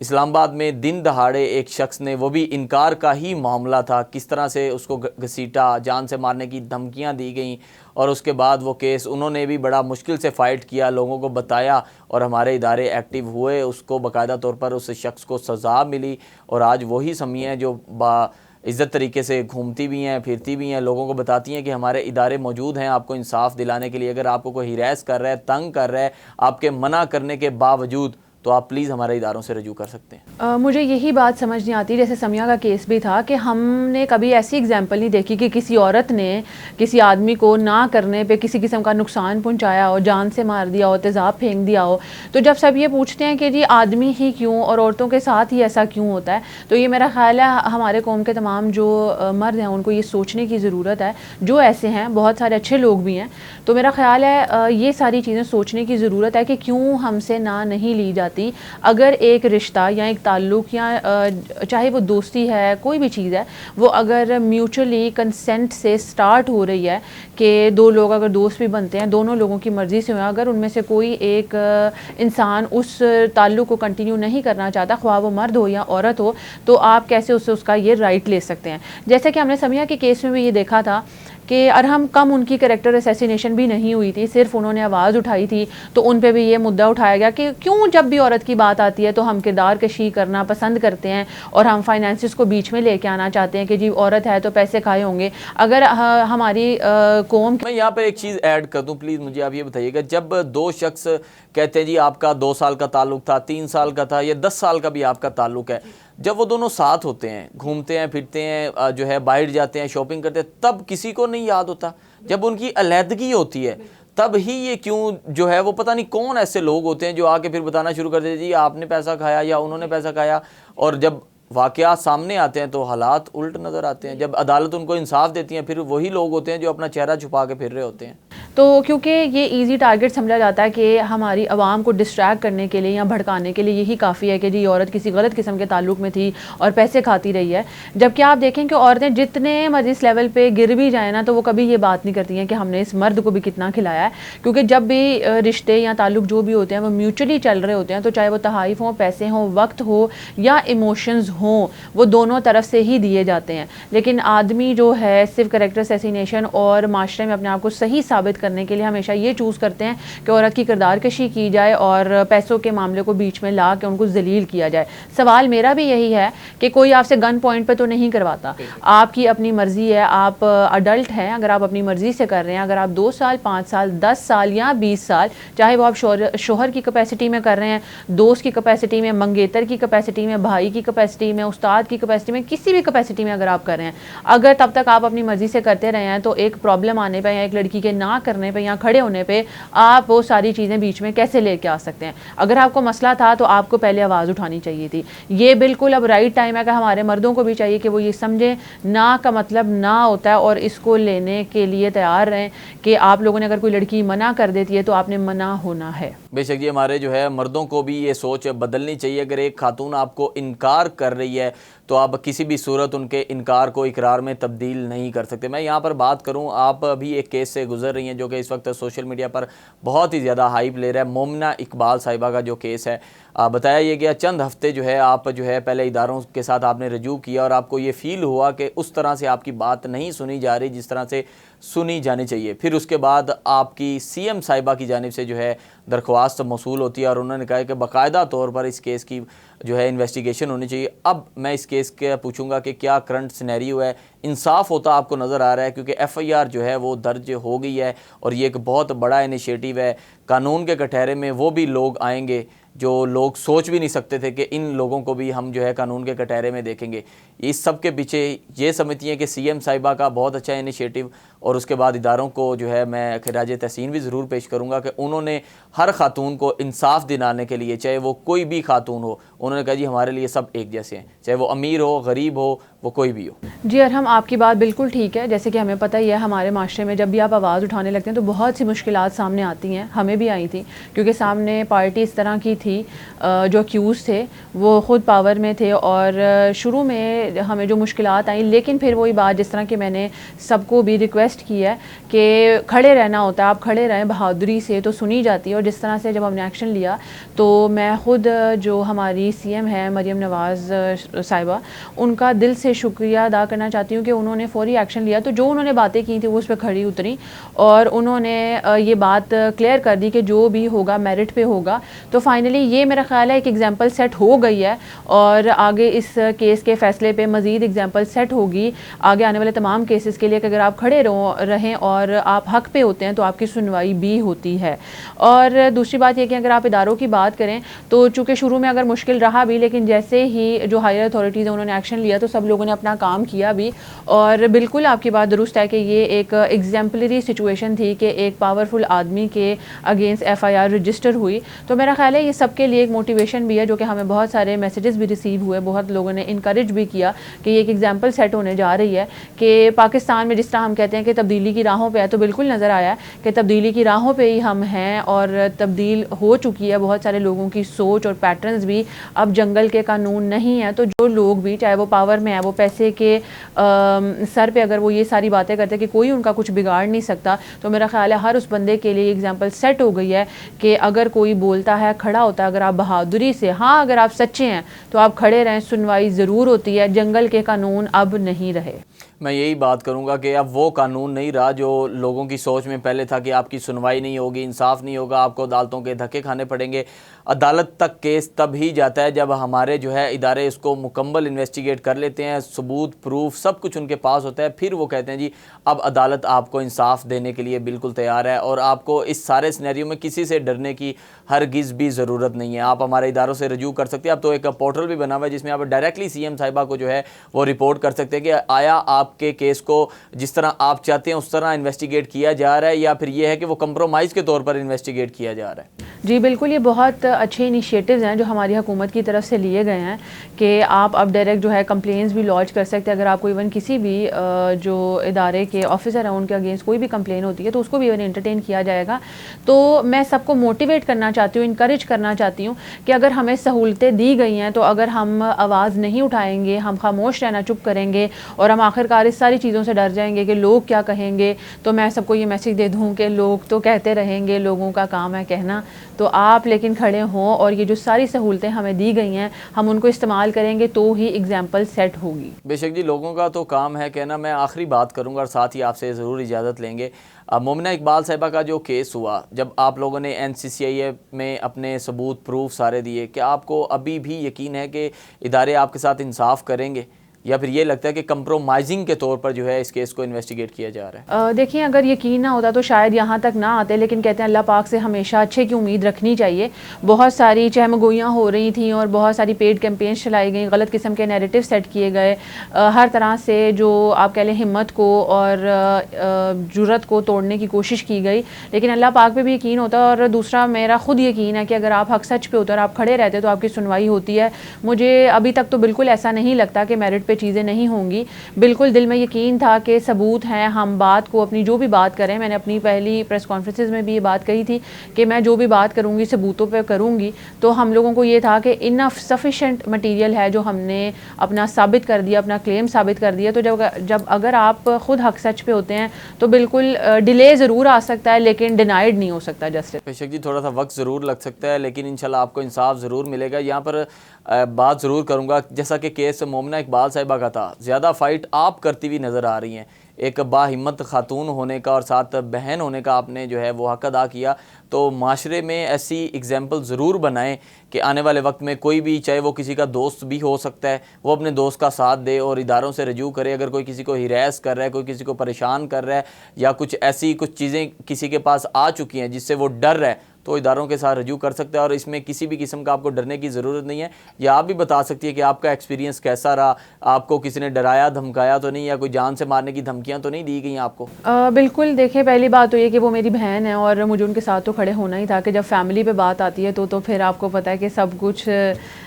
इस्लामाबाद में दिन दहाड़े एक शख्स ने, वो भी इनकार का ही मामला था, किस तरह से उसको घसीटा, जान से मारने की धमकियां दी गई, और उसके बाद वो केस उन्होंने भी बड़ा मुश्किल से फ़ाइट किया, लोगों को बताया और हमारे इदारे एक्टिव हुए, उसको बाकायदा तौर पर उस शख्स को सज़ा मिली। और आज वही समिया है जो इज़्ज़त तरीके से घूमती भी हैं, फिरती भी हैं, लोगों को बताती हैं कि हमारे इदारे मौजूद हैं आपको इंसाफ दिलाने के लिए। अगर आपको कोई हिरास कर रहा है, तंग कर रहा है, आपके मना करने के बावजूद, तो आप प्लीज़ हमारे इदारों से रजू कर सकते हैं। मुझे यही बात समझ नहीं आती, जैसे समिया का केस भी था कि हमने कभी ऐसी एग्जाम्पल नहीं देखी कि किसी औरत ने किसी आदमी को ना करने पे किसी किस्म का नुकसान पहुंचाया हो, जान से मार दिया हो, तेज़ाब फेंक दिया हो। तो जब सब ये पूछते हैं कि जी आदमी ही क्यों और औरतों के साथ ही ऐसा क्यों होता है, तो ये मेरा ख्याल है हमारे कौम के तमाम जो मर्द हैं उनको ये सोचने की ज़रूरत है, जो ऐसे हैं, बहुत सारे अच्छे लोग भी हैं। तो मेरा ख्याल है ये सारी चीज़ें सोचने की ज़रूरत है कि क्यों हमसे ना नहीं ली जाती। अगर एक रिश्ता या एक ताल्लुक़ या चाहे वो दोस्ती है, कोई भी चीज़ है, वो अगर म्यूचुअली कंसेंट से स्टार्ट हो रही है कि दो लोग अगर दोस्त भी बनते हैं, दोनों लोगों की मर्ज़ी से हुआ, अगर उनमें से कोई एक इंसान उस ताल्लुक़ को कंटिन्यू नहीं करना चाहता, ख्वाह वो मर्द हो या औरत हो, तो आप कैसे उससे उसका ये राइट ले सकते हैं। जैसे कि हमने समिया के केस में भी ये देखा था कि अरहम कम उनकी कैरेक्टर असैसिनेशन भी नहीं हुई थी, सिर्फ उन्होंने आवाज़ उठाई थी, तो उन पे भी ये मुद्दा उठाया गया कि क्यों जब भी औरत की बात आती है तो हम किरदार कशी करना पसंद करते हैं और हम फाइनेंसिस को बीच में लेके आना चाहते हैं कि जी औरत है तो पैसे खाए होंगे। अगर हमारी कौम, मैं यहाँ पर एक चीज़ ऐड कर दूँ प्लीज़, मुझे आप ये बताइएगा, जब दो शख्स कहते हैं जी आपका 2 साल का ताल्लुक था, 3 साल का था, या 10 साल का भी आपका ताल्लुक है, जब वो दोनों साथ होते हैं, घूमते हैं, फिरते हैं, जो है बाहर जाते हैं, शॉपिंग करते हैं, तब किसी को नहीं याद होता। जब उनकी अलहदगी होती है तब ही ये क्यों जो है वो पता नहीं कौन ऐसे लोग होते हैं जो आके फिर बताना शुरू कर देते जी आपने पैसा खाया या उन्होंने पैसा खाया। और जब वाक़यात सामने आते हैं तो हालात उल्ट नज़र आते हैं। जब अदालत उनको इंसाफ देती है फिर वही लोग होते हैं जो अपना चेहरा छुपा के फिर रहे होते हैं। तो क्योंकि ये इजी टारगेट समझा जाता है कि हमारी आवाम को डिस्ट्रैक्ट करने के लिए या भड़काने के लिए यही काफ़ी है कि जी औरत किसी गलत किस्म के ताल्लुक में थी और पैसे खाती रही है। जबकि आप देखें कि औरतें जितने मर्जी इस लेवल पे गिर भी जाए ना तो वो कभी ये बात नहीं करती हैं कि हमने इस मर्द को भी कितना खिलाया है, क्योंकि जब भी रिश्ते या ताल्लुक जो भी होते हैं वो म्यूचुअली चल रहे होते हैं, तो चाहे वो तहाइफ हों, पैसे हों, वक्त हो या इमोशंस हों, वो दोनों तरफ से ही दिए जाते हैं। लेकिन आदमी जो है सिर्फ कैरेक्टर असैसिनेशन और माशरे में अपने आप को सही साबित करने के लिए हमेशा ये चूज़ करते हैं कि औरत की किरदार कशी की जाए और पैसों के मामले को बीच में ला के उनको जलील किया जाए। सवाल मेरा भी यही है कि कोई आपसे गन पॉइंट पे तो नहीं करवाता, आपकी अपनी मर्जी है, आप अडल्ट हैं, अगर आप अपनी मर्जी से कर रहे हैं, अगर आप 2 साल, 5 साल, 10 साल या 20 साल, चाहे वो आप शोहर की कैपेसिटी में कर रहे हैं, दोस्त की कैपेसिटी में, मंगेतर की कैपेसिटी में, भाई की कैपेसिटी में, उस्ताद की कैपेसिटी में, किसी भी कैपेसिटी में अगर आप कर रहे हैं, अगर तब तक आप अपनी मर्जी से करते रहे हैं तो एक प्रॉब्लम आने पर या एक लड़की के ना करने पर या खड़े होने पे आप वो सारी चीज़ें बीच में कैसे लेके आ सकते हैं। अगर आपको मसला था तो आपको पहले आवाज़ उठानी चाहिए थी। ये बिल्कुल अब राइट टाइम है कि हमारे मर्दों को भी चाहिए कि वो ये समझें ना का मतलब ना होता है और इसको लेने के लिए तैयार रहें कि आप लोगों ने अगर कोई लड़की मना कर देती है तो आपने मना होना है। बेशक जी, हमारे जो है मर्दों को भी ये सोच बदलनी चाहिए। अगर एक खातून आपको इनकार कर रही है तो आप किसी भी सूरत उनके इनकार को इकरार में तब्दील नहीं कर सकते। मैं यहाँ पर बात करूँ, आप अभी एक केस से गुजर रही हैं जो कि इस वक्त सोशल मीडिया पर बहुत ही ज़्यादा हाइप ले रहा है। मोमिना इकबाल साहिबा का जो केस है, बताया ये गया चंद हफ्ते जो है आप जो है पहले इदारों के साथ आपने रजू किया और आपको ये फ़ील हुआ कि उस तरह से आपकी बात नहीं सुनी जा रही जिस तरह से सुनी जानी चाहिए। फिर उसके बाद आपकी सीएम साहिबा की जानिब से जो है दरख्वास्त मौसूल होती है और उन्होंने कहा कि बाकायदा तौर पर इस केस की जो है इन्वेस्टिगेशन होनी चाहिए। अब मैं इस केस के पूछूंगा कि क्या करंट सिनेरियो है, इंसाफ होता आपको नज़र आ रहा है? क्योंकि एफआईआर जो है वो दर्ज हो गई है और ये एक बहुत बड़ा इनिशिएटिव है। कानून के कटहरे में वो भी लोग आएंगे जो लोग सोच भी नहीं सकते थे कि इन लोगों को भी हम जो है कानून के कटहरे में देखेंगे। इस सब के पीछे ये समझती हैं कि सीएम साहिबा का बहुत अच्छा इनिशिएटिव और उसके बाद इदारों को जो है मैं खिराज तहसीन भी ज़रूर पेश करूँगा कि उन्होंने हर खातून को इंसाफ दिलाने के लिए, चाहे वो कोई भी खातून हो, उन्होंने कहा जी हमारे लिए सब एक जैसे हैं, चाहे वो अमीर हो, गरीब हो, वो कोई भी हो। जी अरहम, आपकी बात बिल्कुल ठीक है। जैसे कि हमें पता ही है हमारे माशरे में जब भी आप आवाज़ उठाने लगते हैं तो बहुत सी मुश्किलात सामने आती हैं, हमें भी आई थी, क्योंकि सामने पार्टी इस तरह की थी जो अक्यूज़ थे वो ख़ुद पावर में थे और शुरू में हमें जो मुश्किलात आई, लेकिन फिर वही बात जिस तरह की मैंने सबको भी रिक्वेस्ट की है कि खड़े रहना होता है, आप खड़े रहें बहादुरी से तो सुनी जाती है। और जिस तरह से जब हमने एक्शन लिया तो मैं ख़ुद जो हमारी सीएम है मरियम नवाज़ साहिबा, उनका दिल से शुक्रिया अदा करना चाहती हूँ कि उन्होंने फौरी एक्शन लिया। तो जो उन्होंने बातें की थी वो उस पर खड़ी उतरी और उन्होंने ये बात क्लियर कर दी कि जो भी होगा मेरिट पे होगा। तो फाइनली ये मेरा ख्याल है एक एग्जांपल सेट हो गई है और आगे इस केस के फैसले पे मज़ीद एग्जांपल सेट होगी आगे आने वाले तमाम केसेस के लिए कि अगर आप खड़े रहें और आप हक पे होते हैं तो आपकी सुनवाई भी होती है। और दूसरी बात यह कि अगर आप इदारों की बात करें तो चूँकि शुरू में अगर मुश्किल रहा भी, लेकिन जैसे ही जो हायर अथॉरिटीज़ हैं उन्होंने एक्शन लिया तो सब लोगों ने अपना काम किया भी। और बिल्कुल आपकी बात दुरुस्त है कि ये एक एग्जाम्पलरी सिचुएशन थी कि एक पावरफुल आदमी के अगेंस्ट एफआईआर रजिस्टर हुई। तो मेरा ख्याल है ये सबके लिए एक मोटिवेशन भी है, जो कि हमें बहुत सारे मैसेजेस भी रिसीव हुए, बहुत लोगों ने इनकरेज भी किया कि ये एक एग्जाम्पल सेट होने जा रही है कि पाकिस्तान में जिस तरह हम कहते हैं कि तब्दीली की राहों पे है, तो बिल्कुल नज़र आया कि तब्दीली की राहों पे ही हम हैं और तब्दील हो चुकी है बहुत सारे लोगों की सोच और पैटर्न्स भी। अब जंगल के कानून नहीं है तो जो लोग भी, चाहे वो पावर में है, वो पैसे के सर पे अगर वो ये सारी बातें करते हैं कि कोई उनका कुछ बिगाड़ नहीं सकता, तो मेरा ख्याल है हर उस बंदे के लिए एग्जाम्पल सेट हो गई है कि अगर कोई बोलता है, खड़ा होता है, अगर आप बहादुरी से, हाँ अगर आप सच्चे हैं तो आप खड़े रहें, सुनवाई ज़रूर होती है। जंगल के कानून अब नहीं रहे। मैं यही बात करूंगा कि अब वो कानून नहीं रहा जो लोगों की सोच में पहले था कि आपकी सुनवाई नहीं होगी, इंसाफ नहीं होगा, आपको अदालतों के धक्के खाने पड़ेंगे। अदालत तक केस तब ही जाता है जब हमारे जो है इदारे इसको मुकम्मल इन्वेस्टिगेट कर लेते हैं, सबूत प्रूफ सब कुछ उनके पास होता है, फिर वो कहते हैं जी अब अदालत आपको इंसाफ देने के लिए बिल्कुल तैयार है और आपको इस सारे सिनेरियो में किसी से डरने की हरगिज़ भी ज़रूरत नहीं है। आप हमारे इदारों से रजू कर सकते हैं। अब तो एक पोर्टल भी बना हुआ है जिसमें आप डायरेक्टली सीएम साहिबा को जो है वो रिपोर्ट कर सकते हैं कि आया आपके केस को जिस तरह आप चाहते हैं उस तरह इन्वेस्टिगेट किया जा रहा है या फिर ये है कि वो कंप्रोमाइज़ के तौर पर इन्वेस्टिगेट किया जा रहा है। जी बिल्कुल, ये बहुत अच्छे इनिशिएटिव्स हैं जो हमारी हुकूमत की तरफ से लिए गए हैं कि आप अब डायरेक्ट जो है कंप्लेंट्स भी लॉन्च कर सकते हैं। अगर आपको इवन किसी भी जो इदारे के ऑफिसर हैं उनके अगेंस्ट कोई भी कंप्लेन होती है तो उसको भी इवन एंटरटेन किया जाएगा। तो मैं सबको मोटिवेट करना चाहती हूँ, इनकरेज करना चाहती हूँ कि अगर हमें सहूलतें दी गई हैं तो अगर हम आवाज़ नहीं उठाएँगे, हम खामोश रहना, चुप करेंगे और हम आखिरकार इस सारी चीज़ों से डर जाएंगे कि लोग क्या कहेंगे, तो मैं सबको ये मैसेज दे दूँ कि लोग तो कहते रहेंगे, लोगों का काम है कहना। तो आप लेकिन खड़े हों और ये जो सारी सहूलतें हमें दी गई हैं हम उनको इस्तेमाल करेंगे तो ही एग्जाम्पल सेट होगी। बेशक जी, लोगों का तो काम है कहना। मैं आखिरी बात करूंगा और साथ ही आपसे ज़रूर इजाज़त लेंगे। मोमिना इकबाल साहिबा का जो केस हुआ, जब आप लोगों ने NCCI में अपने सबूत प्रूफ सारे दिए, क्या आपको अभी भी यकीन है कि इदारे आपके साथ इंसाफ करेंगे, या फिर ये लगता है कि कंप्रोमाइजिंग के तौर पर जो है इस केस को इन्वेस्टिगेट किया जा रहा है? देखिए, अगर यकीन ना होता तो शायद यहाँ तक ना आते, लेकिन कहते हैं अल्लाह पाक से हमेशा अच्छे की उम्मीद रखनी चाहिए। बहुत सारी चहमगोइयाँ हो रही थी और बहुत सारी पेड कैंपेन्स चलाई गई, गलत किस्म के नैरेटिव सेट किए गए, हर तरह से जो आप कह लें हिम्मत को और जुर्रत को तोड़ने की कोशिश की गई। लेकिन अल्लाह पाक पे भी यकीन होता है और दूसरा मेरा खुद यकीन है कि अगर आप हक सच पे होते और आप खड़े रहते तो आपकी सुनवाई होती है। मुझे अभी तक तो बिल्कुल ऐसा नहीं लगता कि मेरिट चीज़ें नहीं होंगी। बिल्कुल दिल में यकीन था कि सबूत हैं, हम बात को अपनी जो भी बात करें, मैंने अपनी पहली प्रेस कॉन्फ्रेंसेस में भी ये बात कही थी कि मैं जो भी बात करूंगी सबूतों पे करूंगी। तो हम लोगों को ये था कि इनफ सफिशेंट मटेरियल है जो हमने अपना साबित कर दिया, अपना क्लेम साबित कर दिया। तो जब अगर आप खुद हक सच पे होते हैं तो बिल्कुल डिले ज़रूर आ सकता है लेकिन डिनाइड नहीं हो सकता जस्टिस। बेशक जी, थोड़ा सा वक्त ज़रूर लग सकता है लेकिन इंशाल्लाह आपको इंसाफ ज़रूर मिलेगा। यहाँ पर बात ज़रूर करूँगा, जैसा कि केस मोमिना इकबाल साहिबा का था, ज़्यादा फ़ाइट आप करती हुई नज़र आ रही हैं। एक बाहिम्मत खातून होने का और साथ बहन होने का आपने जो है वो हक अदा किया। तो माशरे में ऐसी एग्जाम्पल ज़रूर बनाएं कि आने वाले वक्त में कोई भी, चाहे वो किसी का दोस्त भी हो सकता है, वो अपने दोस्त का साथ दे और इदारों से रजू करे। अगर कोई किसी को हिरास कर रहा है, कोई किसी को परेशान कर रहा है या कुछ ऐसी कुछ चीज़ें किसी के पास आ चुकी हैं जिससे वो डर रहा है, तो इदारों के साथ रजू कर सकते हैं और इसमें किसी भी किस्म का आपको डरने की ज़रूरत नहीं है। या आप भी बता सकती है कि आपका एक्सपीरियंस कैसा रहा, आपको किसी ने डराया धमकाया तो नहीं, या कोई जान से मारने की धमकियां तो नहीं दी गई आपको? बिल्कुल, देखिए, पहली बात तो ये कि वो मेरी बहन है और मुझे उनके साथ तो खड़े होना ही था कि जब फैमिली पे बात आती है तो फिर आपको पता है कि सब कुछ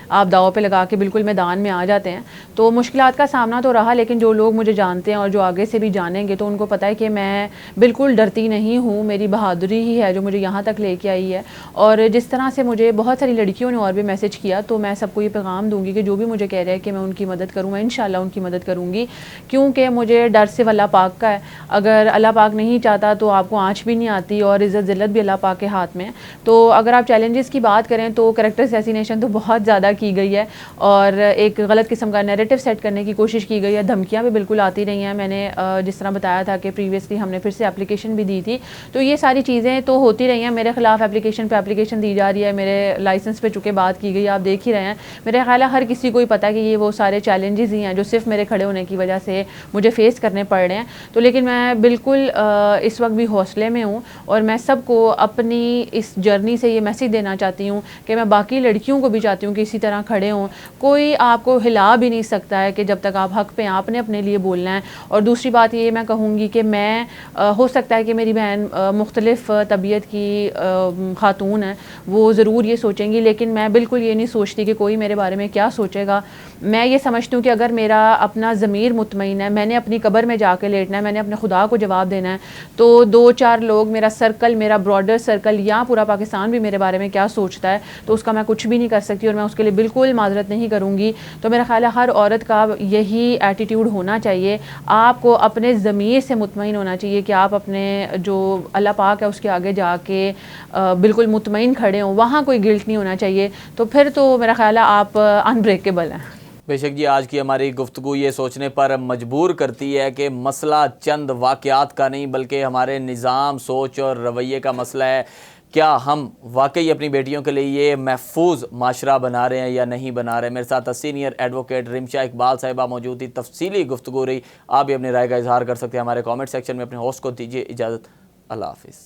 आप दाव पे लगा के बिल्कुल मैदान में आ जाते हैं। तो मुश्किलात का सामना तो रहा, लेकिन जो लोग मुझे जानते हैं और जो आगे से भी जानेंगे तो उनको पता है कि मैं बिल्कुल डरती नहीं हूँ। मेरी बहादुरी ही है जो मुझे यहाँ तक लेके आई है। और जिस तरह से मुझे बहुत सारी लड़कियों ने और भी मैसेज किया, तो मैं सबको ये पैगाम दूंगी कि जो भी मुझे कह रहे हैं कि मैं उनकी मदद करूँ, मैं इंशाल्लाह उनकी मदद करूँगी, क्योंकि मुझे डर सिर्फ अल्लाह पाक का है। अगर अल्लाह पाक नहीं चाहता तो आपको आँच भी नहीं आती और इज़्ज़त ज़िल्लत भी अल्लाह पाक के हाथ में है। तो अगर आप चैलेंजेस की बात करें तो कैरेक्टर असैसिनेशन तो बहुत ज़्यादा की गई है और एक गलत किस्म का नैरेटिव सेट करने की कोशिश की गई है। धमकियाँ भी बिल्कुल आती रही हैं। मैंने जिस तरह बताया था कि प्रीवियसली हमने फिर से एप्लीकेशन भी दी थी, तो ये सारी चीज़ें तो होती रही हैं। मेरे खिलाफ एप्लीकेशन पे एप्लीकेशन दी जा रही है, मेरे लाइसेंस पे चुके बात की गई, आप देख ही रहे हैं। मेरे ख्याल है हर किसी को ही पता है कि ये वो सारे चैलेंजेस ही हैं जो सिर्फ मेरे खड़े होने की वजह से मुझे फेस करने पड़ रहे हैं। तो लेकिन मैं बिल्कुल इस वक्त भी हौसले में हूँ और मैं सबको अपनी इस जर्नी से ये मैसेज देना चाहती हूँ कि मैं बाकी लड़कियों को भी चाहती हूँ कि इसी तरह खड़े हों। कोई आपको हिला भी नहीं सकता है कि जब तक आप हक पे आपने अपने लिए बोलना है। और दूसरी बात ये मैं कहूँगी कि मैं हो सकता है कि मेरी बहन मुख्तलिफ तबीयत की खातून है, वो ज़रूर ये सोचेंगी, लेकिन मैं बिल्कुल ये नहीं सोचती कि कोई मेरे बारे में क्या सोचेगा। मैं ये समझती हूँ कि अगर मेरा अपना ज़मीर मुतमईन है, मैंने अपनी कब्र में जाके लेटना है, मैंने अपने खुदा को जवाब देना है, तो 2-4 लोग, मेरा सर्कल, मेरा ब्रॉडर सर्कल या पूरा पाकिस्तान भी मेरे बारे में क्या सोचता है, तो उसका मैं कुछ भी नहीं कर सकती और मैं उसके लिए बिल्कुल माजरत नहीं करूँगी। तो मेरा ख्याल है हर औरत का यही एटीट्यूड होना चाहिए। आपको अपने ज़मीर से मुतमईन होना चाहिए कि आप अपने जो अल्लाह पाक है उसके आगे जाके बिल्कुल मुतमईन खड़े हों, वहाँ कोई गिल्ट नहीं होना चाहिए। तो फिर तो मेरा ख्याल है आप अनब्रेकेबल हैं। बेशक जी, आज की हमारी गुफ्तगू ये सोचने पर मजबूर करती है कि मसला चंद वाक़यात का नहीं बल्कि हमारे निज़ाम, सोच और रवैये का मसला है। क्या हम वाकई अपनी बेटियों के लिए ये महफूज माशरा बना रहे हैं या नहीं बना रहे? मेरे साथ सीनियर एडवोकेट रिमशा इकबाल साहिबा मौजूद थी। तफसीली गुफ्तगू रही। आप भी अपनी राय का इजहार कर सकते हैं हमारे कॉमेंट सेक्शन में। अपने होस्ट को दीजिए इजाज़त। अल्लाह हाफिज़।